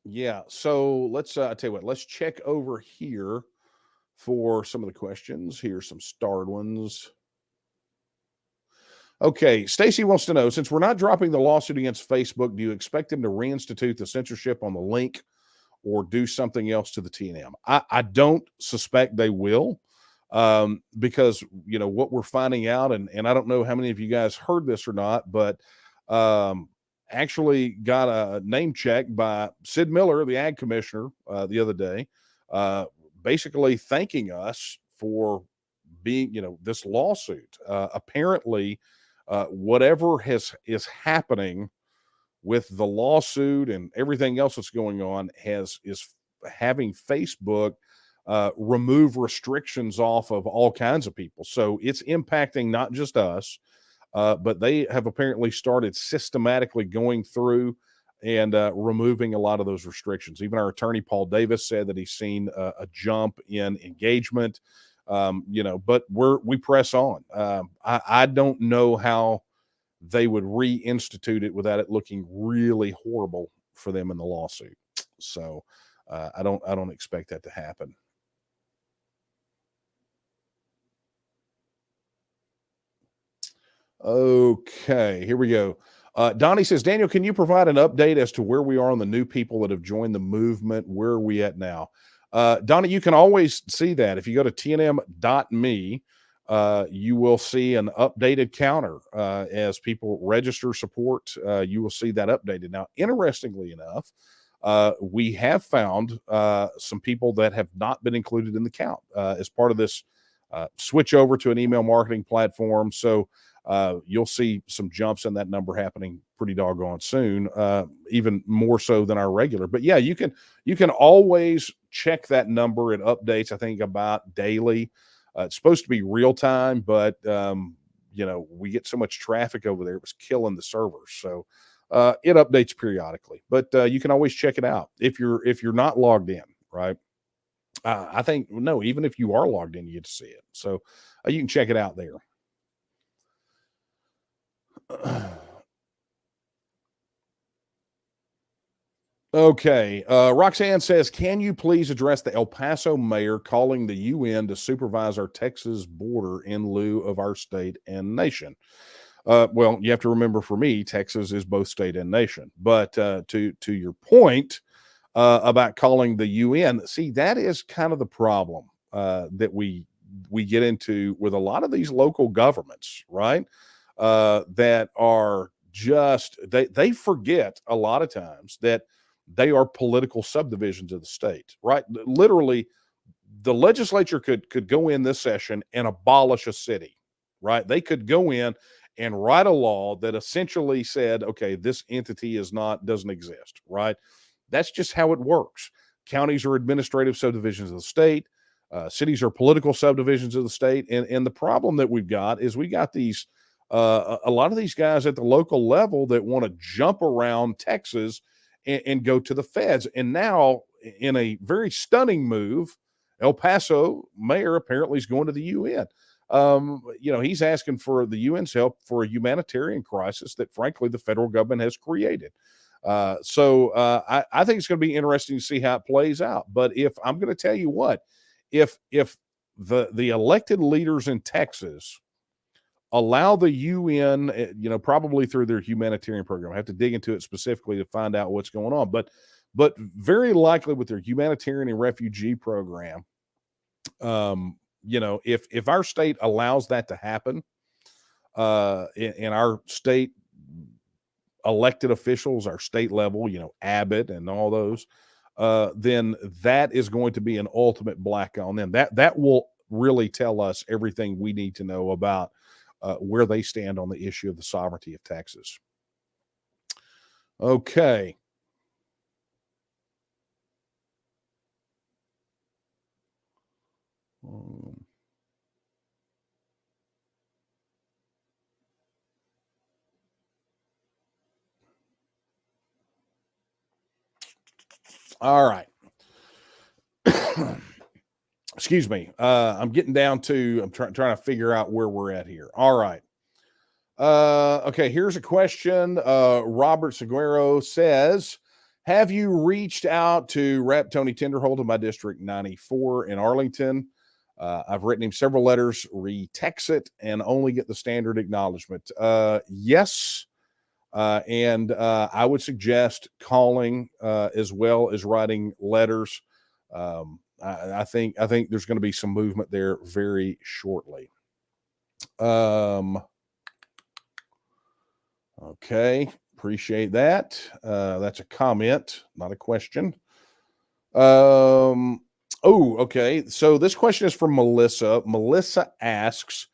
B: Yeah, so let's tell you what, let's check over here for some of the questions. Here's some starred ones. Okay, Stacy wants to know, since we're not dropping the lawsuit against Facebook, do you expect them to reinstitute the censorship on the link or do something else to the TNM? I don't suspect they will, because, you know, what we're finding out, and I don't know how many of you guys heard this or not, but actually got a name check by Sid Miller, the ag commissioner, the other day, basically thanking us for being, you know, this lawsuit. Apparently, whatever is happening with the lawsuit and everything else that's going on is having Facebook remove restrictions off of all kinds of people. So it's impacting not just us, but they have apparently started systematically going through and removing a lot of those restrictions. Even our attorney, Paul Davis, said that he's seen a jump in engagement, you know, but we press on. I don't know how they would reinstitute it without it looking really horrible for them in the lawsuit. So I don't expect that to happen. Okay, here we go. Donnie says, Daniel, can you provide an update as to where we are on the new people that have joined the movement? Where are we at now? Donnie, you can always see that. If you go to tnm.me, you will see an updated counter as people register support. You will see that updated. Now, interestingly enough, we have found some people that have not been included in the count as part of this switch over to an email marketing platform. So you'll see some jumps in that number happening pretty doggone soon, even more so than our regular. But yeah, you can always check that number. It updates, I think, about daily. It's supposed to be real time, but you know, we get so much traffic over there, it was killing the servers. So it updates periodically, but you can always check it out if you're not logged in, right? I think no, even if you are logged in, you get to see it. So you can check it out there. Okay. Roxanne says, can you please address the El Paso mayor calling the UN to supervise our Texas border in lieu of our state and nation? Well, you have to remember, for me, Texas is both state and nation. But to your point about calling the UN, see, that is kind of the problem that we get into with a lot of these local governments, right? That are just, they forget a lot of times that they are political subdivisions of the state, right? Literally, the legislature could go in this session and abolish a city, right? They could go in and write a law that essentially said, okay, this entity doesn't exist, right? That's just how it works. Counties are administrative subdivisions of the state. Cities are political subdivisions of the state, and the problem that we've got is we got these a lot of these guys at the local level that want to jump around Texas and go to the feds. And now, in a very stunning move, El Paso mayor apparently is going to the UN. He's asking for the UN's help for a humanitarian crisis that, frankly, the federal government has created. I think it's going to be interesting to see how it plays out. But if I'm going to tell you what, if the elected leaders in Texas allow the UN, probably through their humanitarian program, I have to dig into it specifically to find out what's going on, but very likely with their humanitarian and refugee program, if our state allows that to happen, in our state elected officials, our state level, Abbott and all those, then that is going to be an ultimate black on them. That will really tell us everything we need to know about where they stand on the issue of the sovereignty of Texas. Okay. All right. Excuse me. I'm getting down to, I'm trying to figure out where we're at here. All right. Okay. Here's a question. Robert Seguero says, have you reached out to Rep. Tony Tinderholt of my District 94 in Arlington? I've written him several letters, TEXIT, and only get the standard acknowledgement. Yes. And I would suggest calling as well as writing letters. I think there's going to be some movement there very shortly. Okay, appreciate that. That's a comment, not a question. Okay. So this question is from Melissa. Melissa asks,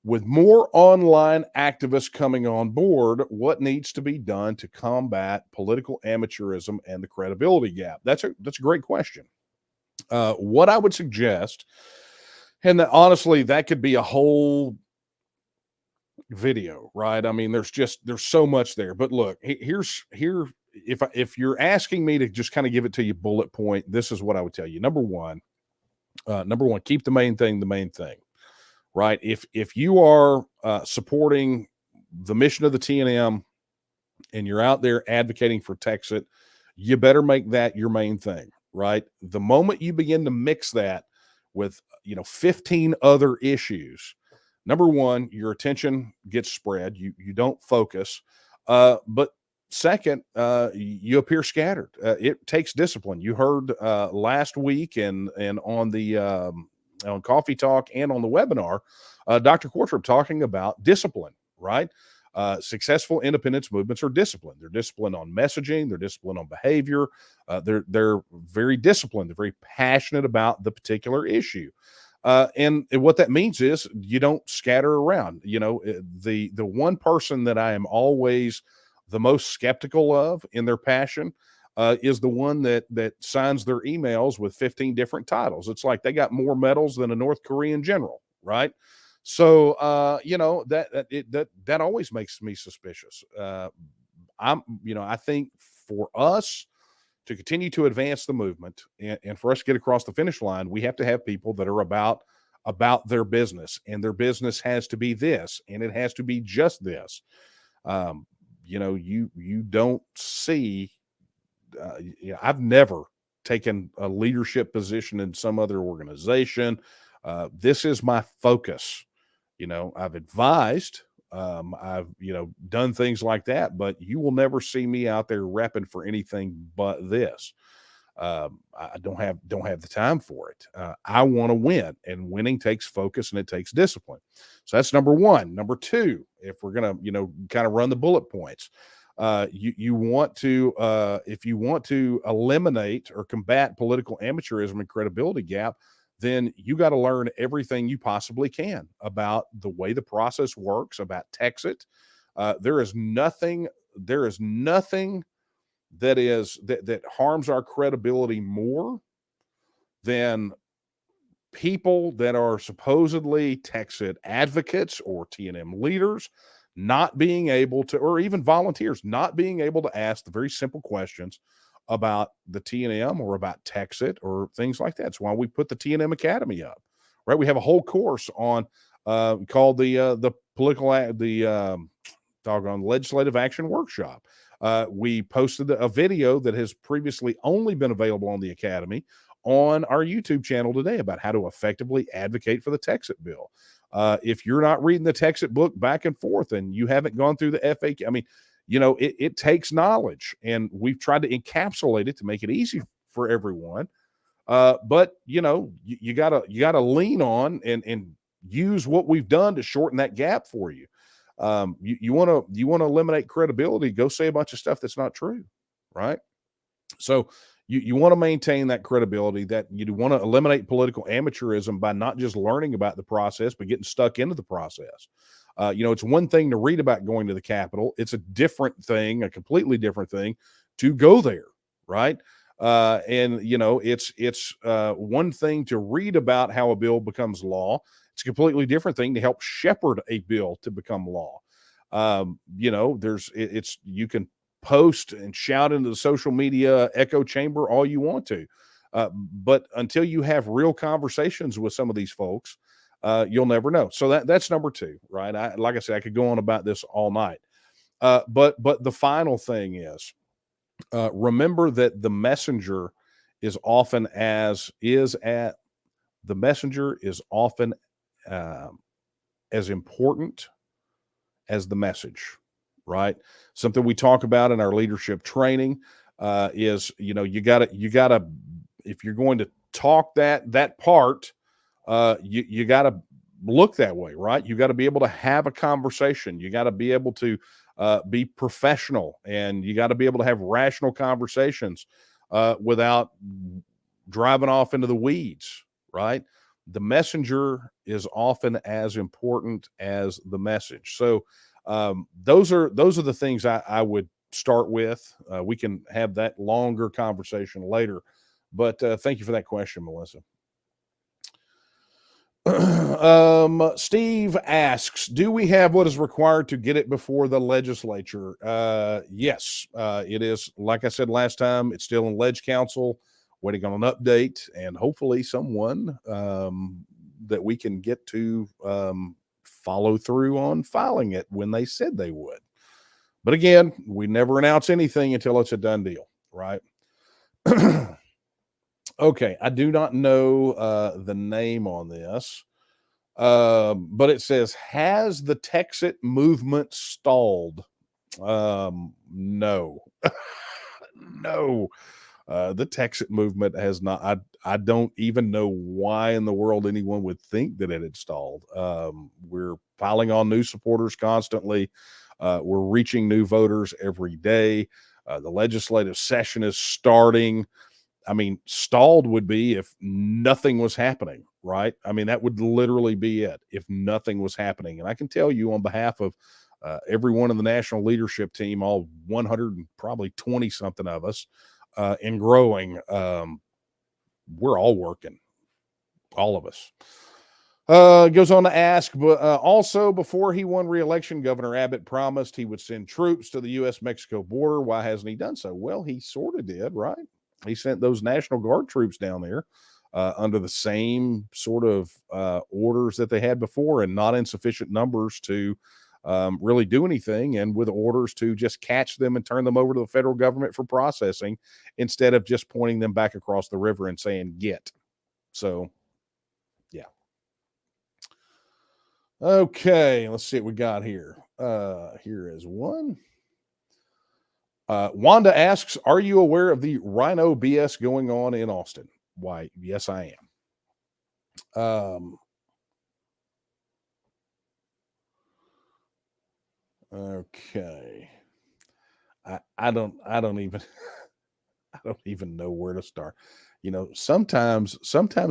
B: with more online activists coming on board, what needs to be done to combat political amateurism and the credibility gap? That's a great question. What I would suggest, and honestly, that could be a whole video, right? I mean, there's so much there. But look, if you're asking me to just kind of give it to you bullet point, this is what I would tell you. Number one, keep the main thing the main thing. Right. If you are supporting the mission of the TNM and you're out there advocating for TEXIT, you better make that your main thing. Right. The moment you begin to mix that with, 15 other issues, number one, your attention gets spread. You don't focus. But second, you appear scattered. It takes discipline. You heard last week and on the on Coffee Talk and on the webinar, Dr. Quartrup talking about discipline, right? Successful independence movements are disciplined. They're disciplined on messaging. They're disciplined on behavior. They're very disciplined. They're very passionate about the particular issue. And what that means is you don't scatter around. The one person that I am always the most skeptical of in their passion is the one that signs their emails with 15 different titles. It's like they got more medals than a North Korean general, right? So, that always makes me suspicious. I think for us to continue to advance the movement and for us to get across the finish line, we have to have people that are about their business, and their business has to be this, and it has to be just this. You don't see, I've never taken a leadership position in some other organization. This is my focus. I've advised, I've, done things like that, but you will never see me out there repping for anything but this. I don't have the time for it. I want to win, and winning takes focus and it takes discipline. So that's number one. Number two, if we're going to, kind of run the bullet points, you want to, if you want to eliminate or combat political amateurism and credibility gap, then you got to learn everything you possibly can about the way the process works, about TEXIT. There is nothing that harms our credibility more than people that are supposedly TEXIT advocates or TNM leaders not being able to, or even volunteers, not being able to ask the very simple questions about the TNM or about TEXIT or things like that. That's why we put the TNM Academy up, right? We have a whole course on called the doggone legislative action workshop. We posted a video that has previously only been available on the Academy on our YouTube channel today about how to effectively advocate for the TEXIT bill. If you're not reading the TEXIT book back and forth and you haven't gone through the FAQ, I mean, it takes knowledge, and we've tried to encapsulate it to make it easy for everyone. But you gotta lean on and use what we've done to shorten that gap for you. You want to eliminate credibility, go say a bunch of stuff that's not true, right? So you want to maintain that credibility, that you want to eliminate political amateurism by not just learning about the process, but getting stuck into the process. It's one thing to read about going to the Capitol. It's a different thing, a completely different thing to go there, right? It's one thing to read about how a bill becomes law. It's a completely different thing to help shepherd a bill to become law. You can post and shout into the social media echo chamber all you want to. But until you have real conversations with some of these folks, you'll never know. So that's number two, right? Like I said, I could go on about this all night. But the final thing is, remember that the messenger is often as important as the message, right? Something we talk about in our leadership training is, you gotta, if you're going to talk that part, you gotta look that way, right? You got to be able to have a conversation. You got to be able to be professional, and you got to be able to have rational conversations without driving off into the weeds, right? The messenger is often as important as the message. So those are the things I would start with. We can have that longer conversation later, but thank you for that question, Melissa. Steve asks, do we have what is required to get it before the legislature? Yes, it is. Like I said last time, it's still in Ledge Council, waiting on an update, and hopefully someone that we can get to follow through on filing it when they said they would. But again, we never announce anything until it's a done deal, right? Okay, I do not know the name on this, but it says, has the TEXIT movement stalled? No. No. The TEXIT movement has not. I don't even know why in the world anyone would think that it had stalled. We're piling on new supporters constantly. We're reaching new voters every day. The legislative session is starting. I mean, stalled would be if nothing was happening, right? I mean, that would literally be it, if nothing was happening. And I can tell you on behalf of everyone in the national leadership team, all 100 and probably 20 something of us, and growing, we're all working, all of us. Goes on to ask, but also before he won re-election, Governor Abbott promised he would send troops to the U.S.-Mexico border. Why hasn't he done so? Well, he sort of did, right? He sent those National Guard troops down there under the same sort of orders that they had before, and not in sufficient numbers to really do anything, and with orders to just catch them and turn them over to the federal government for processing instead of just pointing them back across the river and saying, get. So, yeah. Okay, let's see what we got here. Here is one. Wanda asks, are you aware of the Rhino BS going on in Austin? Why, yes, I am. Okay. I don't even I don't even know where to start. Sometimes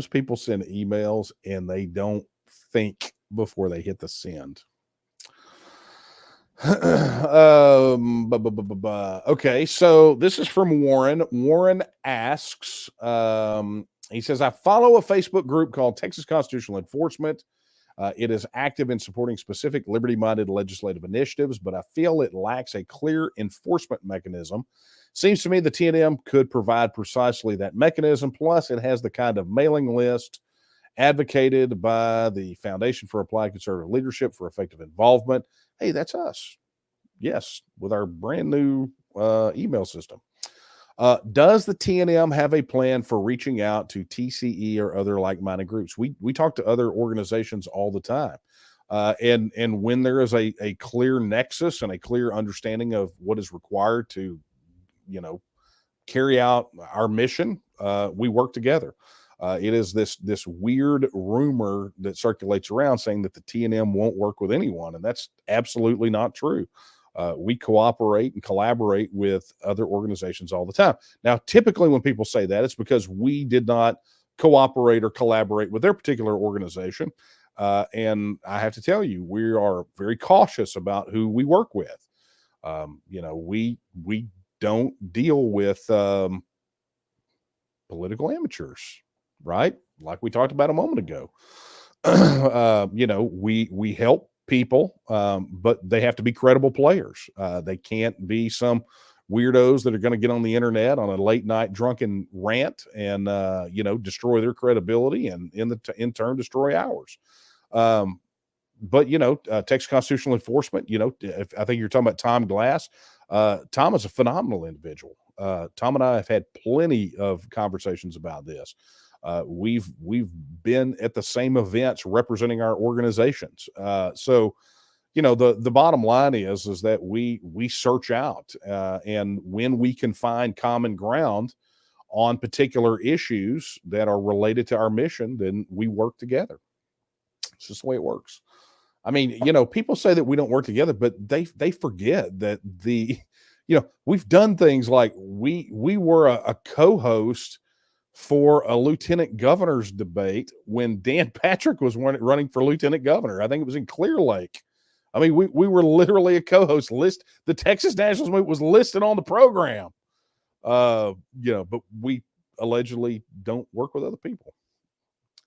B: people send emails and they don't think before they hit the send. Okay, so this is from Warren. Warren asks, He says, I follow a Facebook group called Texas Constitutional Enforcement. It is active in supporting specific liberty-minded legislative initiatives, but I feel it lacks a clear enforcement mechanism. Seems to me the TNM could provide precisely that mechanism. Plus, it has the kind of mailing list advocated by the Foundation for Applied Conservative Leadership for Effective Involvement. Hey, that's us. Yes, with our brand new email system. Does the TNM have a plan for reaching out to TCE or other like-minded groups? We talk to other organizations all the time. And when there is a clear nexus and a clear understanding of what is required to, carry out our mission, we work together. It is this weird rumor that circulates around saying that the TNM won't work with anyone, and that's absolutely not true. We cooperate and collaborate with other organizations all the time. Now, typically when people say that, it's because we did not cooperate or collaborate with their particular organization. And I have to tell you, we are very cautious about who we work with. We don't deal with political amateurs, right? Like we talked about a moment ago. We help people, but they have to be credible players. They can't be some weirdos that are going to get on the internet on a late night drunken rant and destroy their credibility and in turn destroy ours. Texas Constitutional Enforcement, I think you're talking about Tom Glass. Tom is a phenomenal individual. Tom and I have had plenty of conversations about this. We've been at the same events representing our organizations. So the bottom line is that we search out, and when we can find common ground on particular issues that are related to our mission, then we work together. It's just the way it works. I mean, people say that we don't work together, but they forget that we've done things like we were a co-host for a lieutenant governor's debate when Dan Patrick was running for lieutenant governor. I think it was in Clear Lake. I mean, we were literally a co-host list. The Texas Nationalist movement was listed on the program. But we allegedly don't work with other people.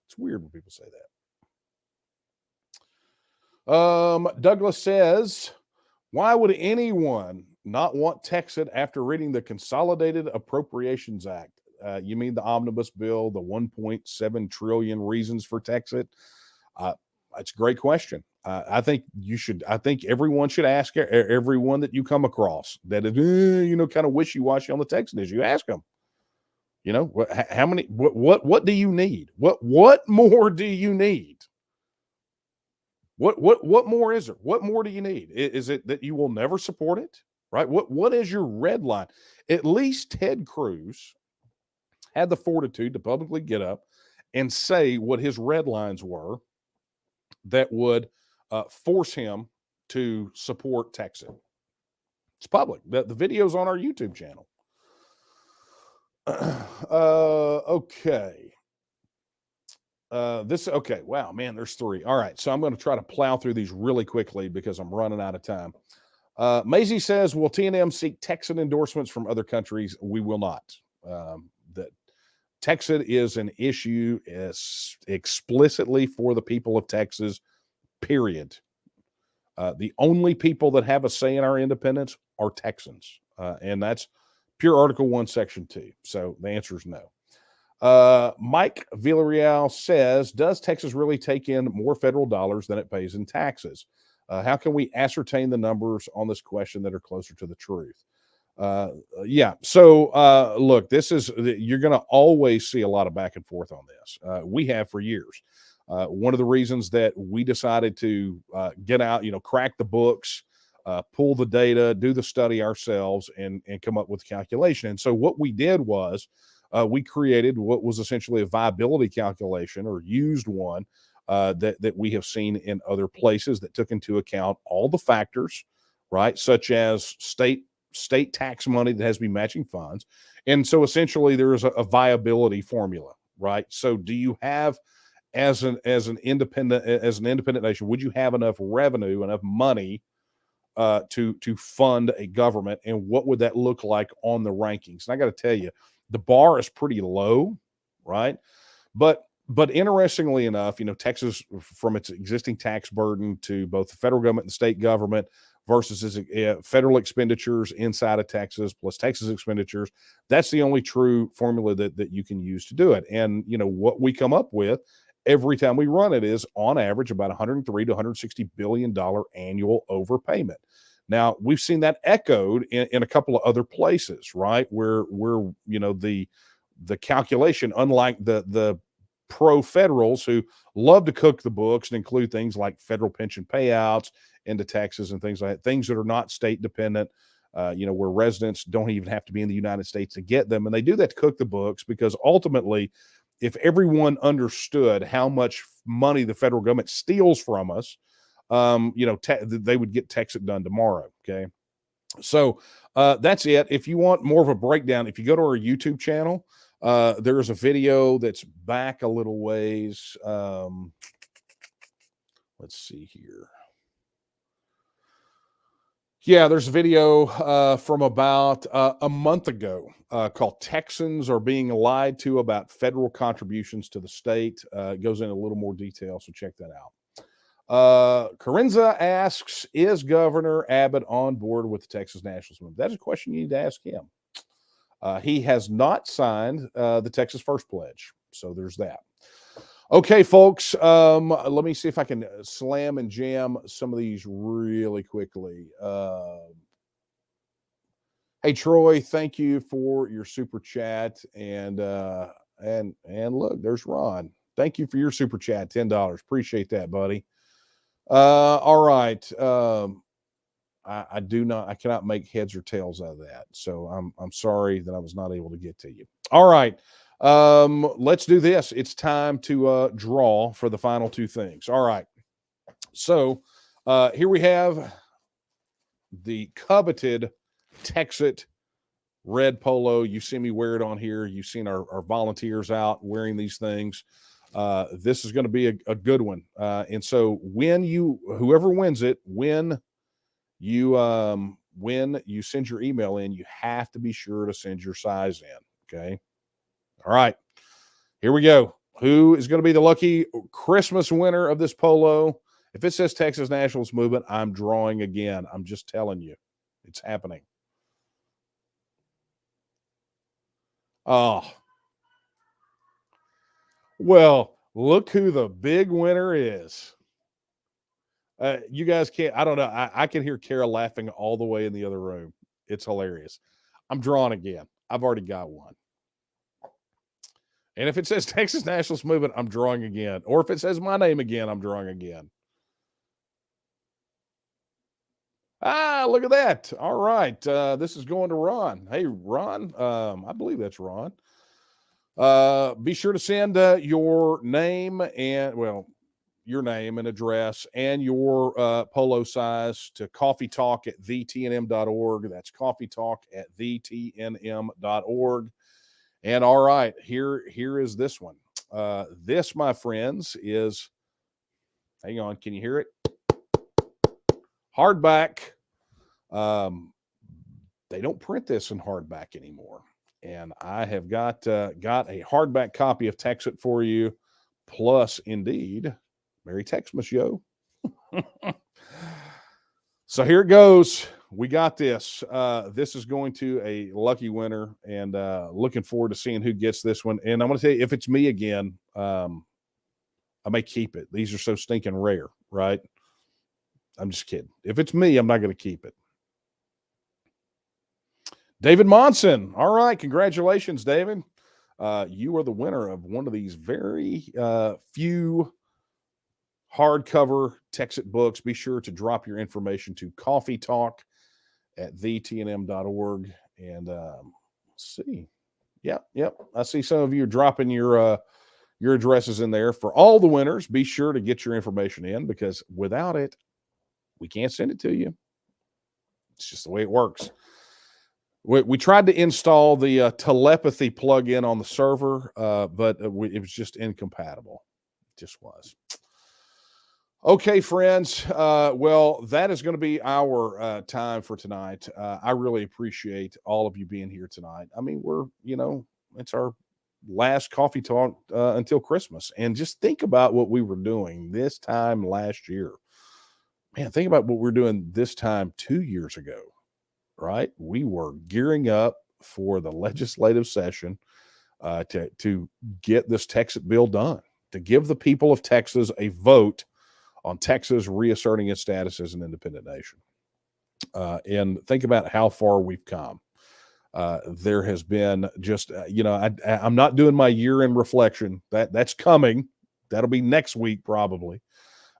B: It's weird when people say that. Douglas says, why would anyone not want TEXIT after reading the Consolidated Appropriations Act? You mean the omnibus bill, the 1.7 trillion reasons for TEXIT? That's a great question. I think everyone should ask everyone that you come across that is, kind of wishy-washy on the TEXIT issue. Ask them, how many, what do you need? What more do you need? What more is there? What more do you need? Is it that you will never support it? Right? What is your red line? At least Ted Cruz had the fortitude to publicly get up and say what his red lines were that would force him to support TEXIT. It's public. The video's on our YouTube channel. Okay. Okay. Wow, man, there's three. All right. So I'm going to try to plow through these really quickly because I'm running out of time. Maisie says, will TNM seek TEXIT endorsements from other countries? We will not. That TEXIT is an issue explicitly for the people of Texas, period. The only people that have a say in our independence are Texans. And that's pure Article 1, Section 2. So the answer is no. Mike Villarreal says, does Texas really take in more federal dollars than it pays in taxes? How can we ascertain the numbers on this question that are closer to the truth? So look, you're going to always see a lot of back and forth on this. We have for years. One of the reasons that we decided to get out, crack the books, pull the data, do the study ourselves, and come up with a calculation. And so what we did was we created what was essentially a viability calculation, or used one that we have seen in other places that took into account all the factors, right, such as state tax money that has to be matching funds. And so essentially there is a viability formula, right? So do you have, as an independent nation, would you have enough revenue, enough money to fund a government, and what would that look like on the rankings? And I got to tell you, the bar is pretty low right? But interestingly enough, Texas, from its existing tax burden to both the federal government and the state government versus its federal expenditures inside of Texas plus Texas expenditures, that's the only true formula that you can use to do it. And what we come up with every time we run it is on average about $103 to $160 billion annual overpayment. Now, we've seen that echoed in a couple of other places, right? Where the calculation, unlike the pro-federals who love to cook the books and include things like federal pension payouts into Texas and things like that, things that are not state dependent, where residents don't even have to be in the United States to get them. And they do that to cook the books because ultimately, if everyone understood how much money the federal government steals from us, they would get TEXIT done tomorrow. Okay. So that's it. If you want more of a breakdown, if you go to our YouTube channel, there's a video that's back a little ways. Let's see here. Yeah, there's a video from about a month ago called Texans Are Being Lied to About Federal Contributions to the State. It goes into a little more detail, so check that out. Carinza asks, is Governor Abbott on board with the Texas Nationalist movement? That's a question you need to ask him. He has not signed the Texas First Pledge. So there's that. Okay, folks, let me see if I can slam and jam some of these really quickly. Hey, Troy, thank you for your super chat. And look, there's Ron. Thank you for your super chat, $10. Appreciate that, buddy. All right. I cannot make heads or tails out of that. So I'm sorry that I was not able to get to you. All right. Let's do this. It's time to draw for the final two things. All right. So here we have the coveted TEXIT red polo. You've seen me wear it on here. You've seen our volunteers out wearing these things. This is going to be a good one. And so whoever wins it, when you send your email in, you have to be sure to send your size in. Okay. All right, here we go. Who is going to be the lucky Christmas winner of this polo? If it says Texas Nationalist Movement, I'm drawing again. I'm just telling you, it's happening. Oh, well, look who the big winner is. You guys can't, I don't know. I can hear Kara laughing all the way in the other room. It's hilarious. I'm drawing again. I've already got one. And if it says Texas Nationalist Movement, I'm drawing again. Or if it says my name again, I'm drawing again. Ah, look at that. All right. This is going to Ron. Hey, Ron. I believe that's Ron. Be sure to send your name and, your name and address and your polo size to coffeetalk@thetnm.org. That's coffeetalk@thetnm.org. And all right, here is this one. This, my friends, is, hang on, can you hear it? Hardback. They don't print this in hardback anymore. And I have got a hardback copy of TEXIT for you. Plus, indeed, Merry Texmas, yo. So here it goes. We got this. This is going to a lucky winner, and looking forward to seeing who gets this one. And I'm going to tell you, if it's me again, I may keep it. These are so stinking rare, right? I'm just kidding. If it's me, I'm not going to keep it. David Monson. All right. Congratulations, David. You are the winner of one of these very few hardcover TEXIT books. Be sure to drop your information to coffeetalk@thetnm.org. And let's see. Yep. I see some of you are dropping your addresses in there. For all the winners, be sure to get your information in, because without it, we can't send it to you. It's just the way it works. We tried to install the telepathy plug-in on the server, but it was just incompatible. It just was. Okay, friends. Well, that is going to be our time for tonight. I really appreciate all of you being here tonight. I mean, it's our last coffee talk until Christmas. And just think about what we were doing this time last year. Man, think about what we're doing this time 2 years ago, right? We were gearing up for the legislative session to get this TEXIT bill done, to give the people of Texas a vote on Texas reasserting its status as an independent nation. And think about how far we've come. There has been just, I'm not doing my year-end reflection. That's coming. That'll be next week probably.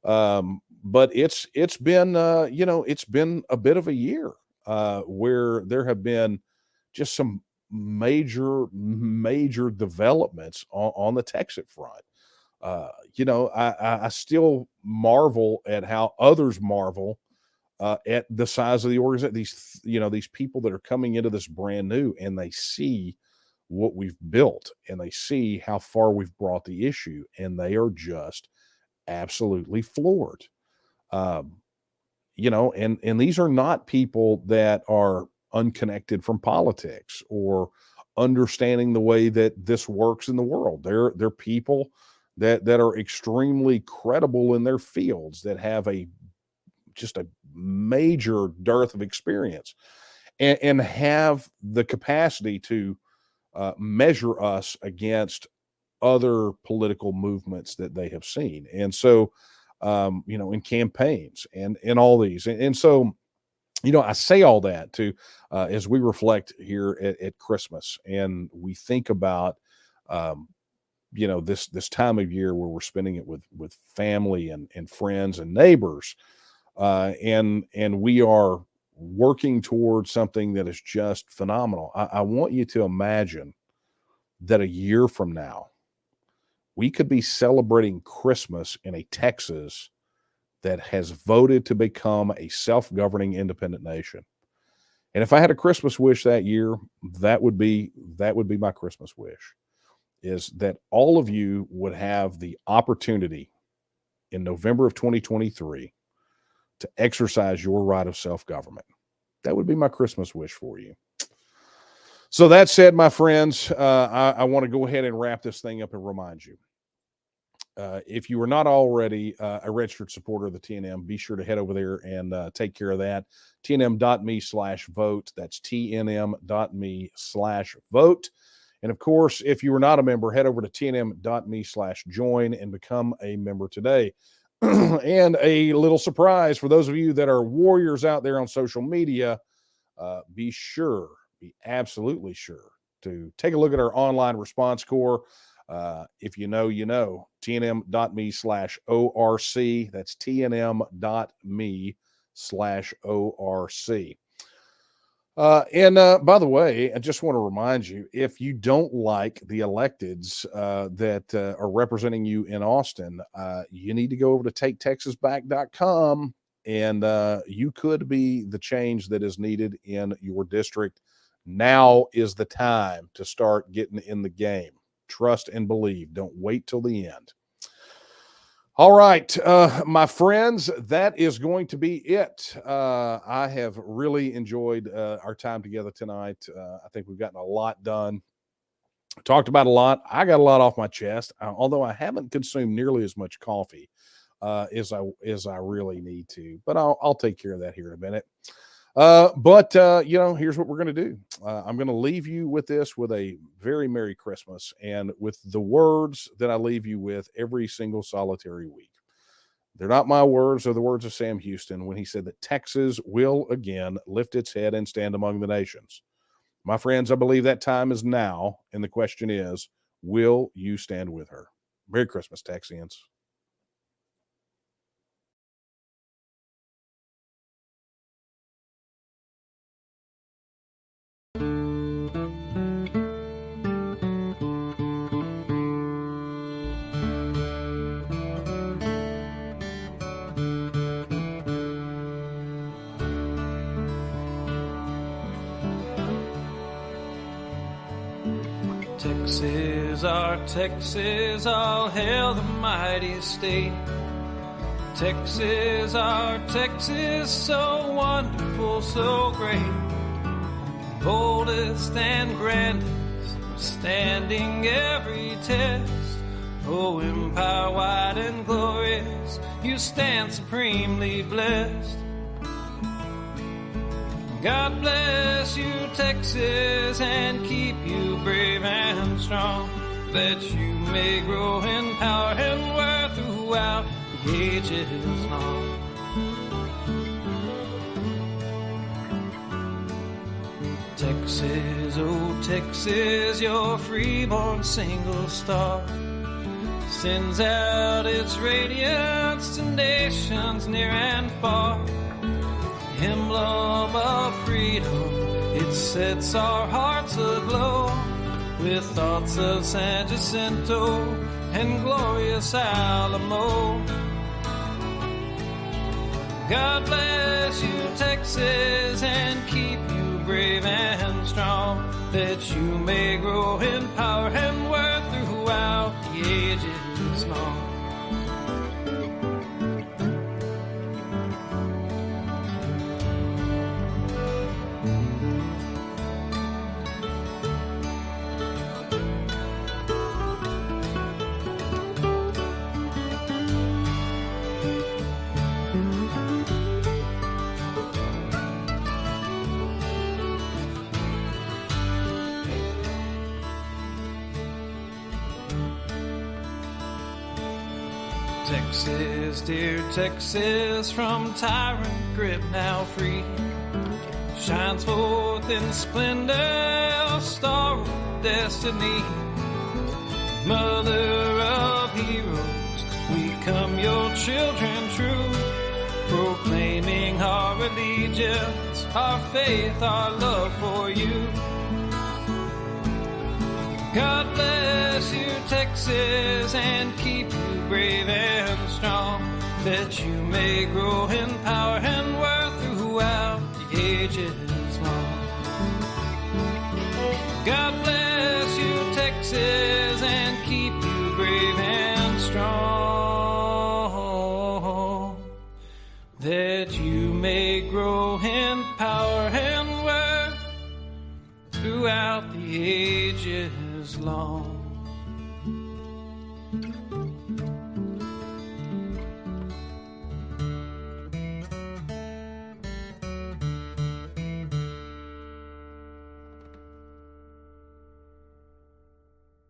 B: But it's been, it's been a bit of a year where there have been just some major developments on the TEXIT front. I still marvel at how others marvel at the size of the organization. These people that are coming into this brand new, and they see what we've built, and they see how far we've brought the issue, and they are just absolutely floored. And these are not people that are unconnected from politics or understanding the way that this works in the world. They're people that are extremely credible in their fields, that have just a major dearth of experience, and have the capacity to measure us against other political movements that they have seen. And so, in campaigns and all these. And so, I say all that to, as we reflect here at Christmas, and we think about, this time of year where we're spending it with family and friends and neighbors. And we are working towards something that is just phenomenal. I want you to imagine that a year from now, we could be celebrating Christmas in a Texas that has voted to become a self-governing independent nation. And if I had a Christmas wish that year, that would be my Christmas wish, is that all of you would have the opportunity in November of 2023 to exercise your right of self-government. That would be my Christmas wish for you. So that said, my friends, I want to go ahead and wrap this thing up and remind you, if you are not already a registered supporter of the TNM, be sure to head over there and take care of that. TNM.me/vote. That's TNM.me/vote. And of course, if you are not a member, head over to TNM.me/join and become a member today. And a little surprise for those of you that are warriors out there on social media, be absolutely sure to take a look at our online response corps. If you know, TNM.me/ORC. That's TNM.me/ORC. And by the way, I just want to remind you, if you don't like the electeds that are representing you in Austin, you need to go over to TakeTexasBack.com, and you could be the change that is needed in your district. Now is the time to start getting in the game. Trust and believe. Don't wait till the end. All right, my friends, that is going to be it. I have really enjoyed our time together tonight. I think we've gotten a lot done. Talked about a lot. I got a lot off my chest, although I haven't consumed nearly as much coffee as I really need to. But I'll take care of that here in a minute. But here's what we're going to do. I'm going to leave you with this, with a very Merry Christmas, and with the words that I leave you with every single solitary week. They're not my words, they're the words of Sam Houston when he said that Texas will again lift its head and stand among the nations. My friends, I believe that time is now, and the question is, will you stand with her? Merry Christmas, Texians.
A: Texas, all hail the mighty state. Texas, our Texas, so wonderful, so great. Boldest and grandest, withstanding every test. Oh, empire wide and glorious, you stand supremely blessed. God bless you, Texas, and keep you brave and strong, that you may grow in power and worth throughout the ages long. Texas, oh Texas, your freeborn single star sends out its radiance to nations near and far. Emblem of freedom, it sets our hearts aglow with thoughts of San Jacinto and glorious Alamo. God bless you, Texas, and keep you brave and strong, that you may grow in power and worth throughout the ages long. Texas, dear Texas, from tyrant grip now free, shines forth in splendor, a star of destiny. Mother of heroes, we come your children true, proclaiming our allegiance, our faith, our love for you. God bless you, Texas, and keep you brave and strong, that you may grow in power and worth throughout the ages long. God bless you, Texas, and keep you brave and strong, that you may grow in power and worth throughout the ages long.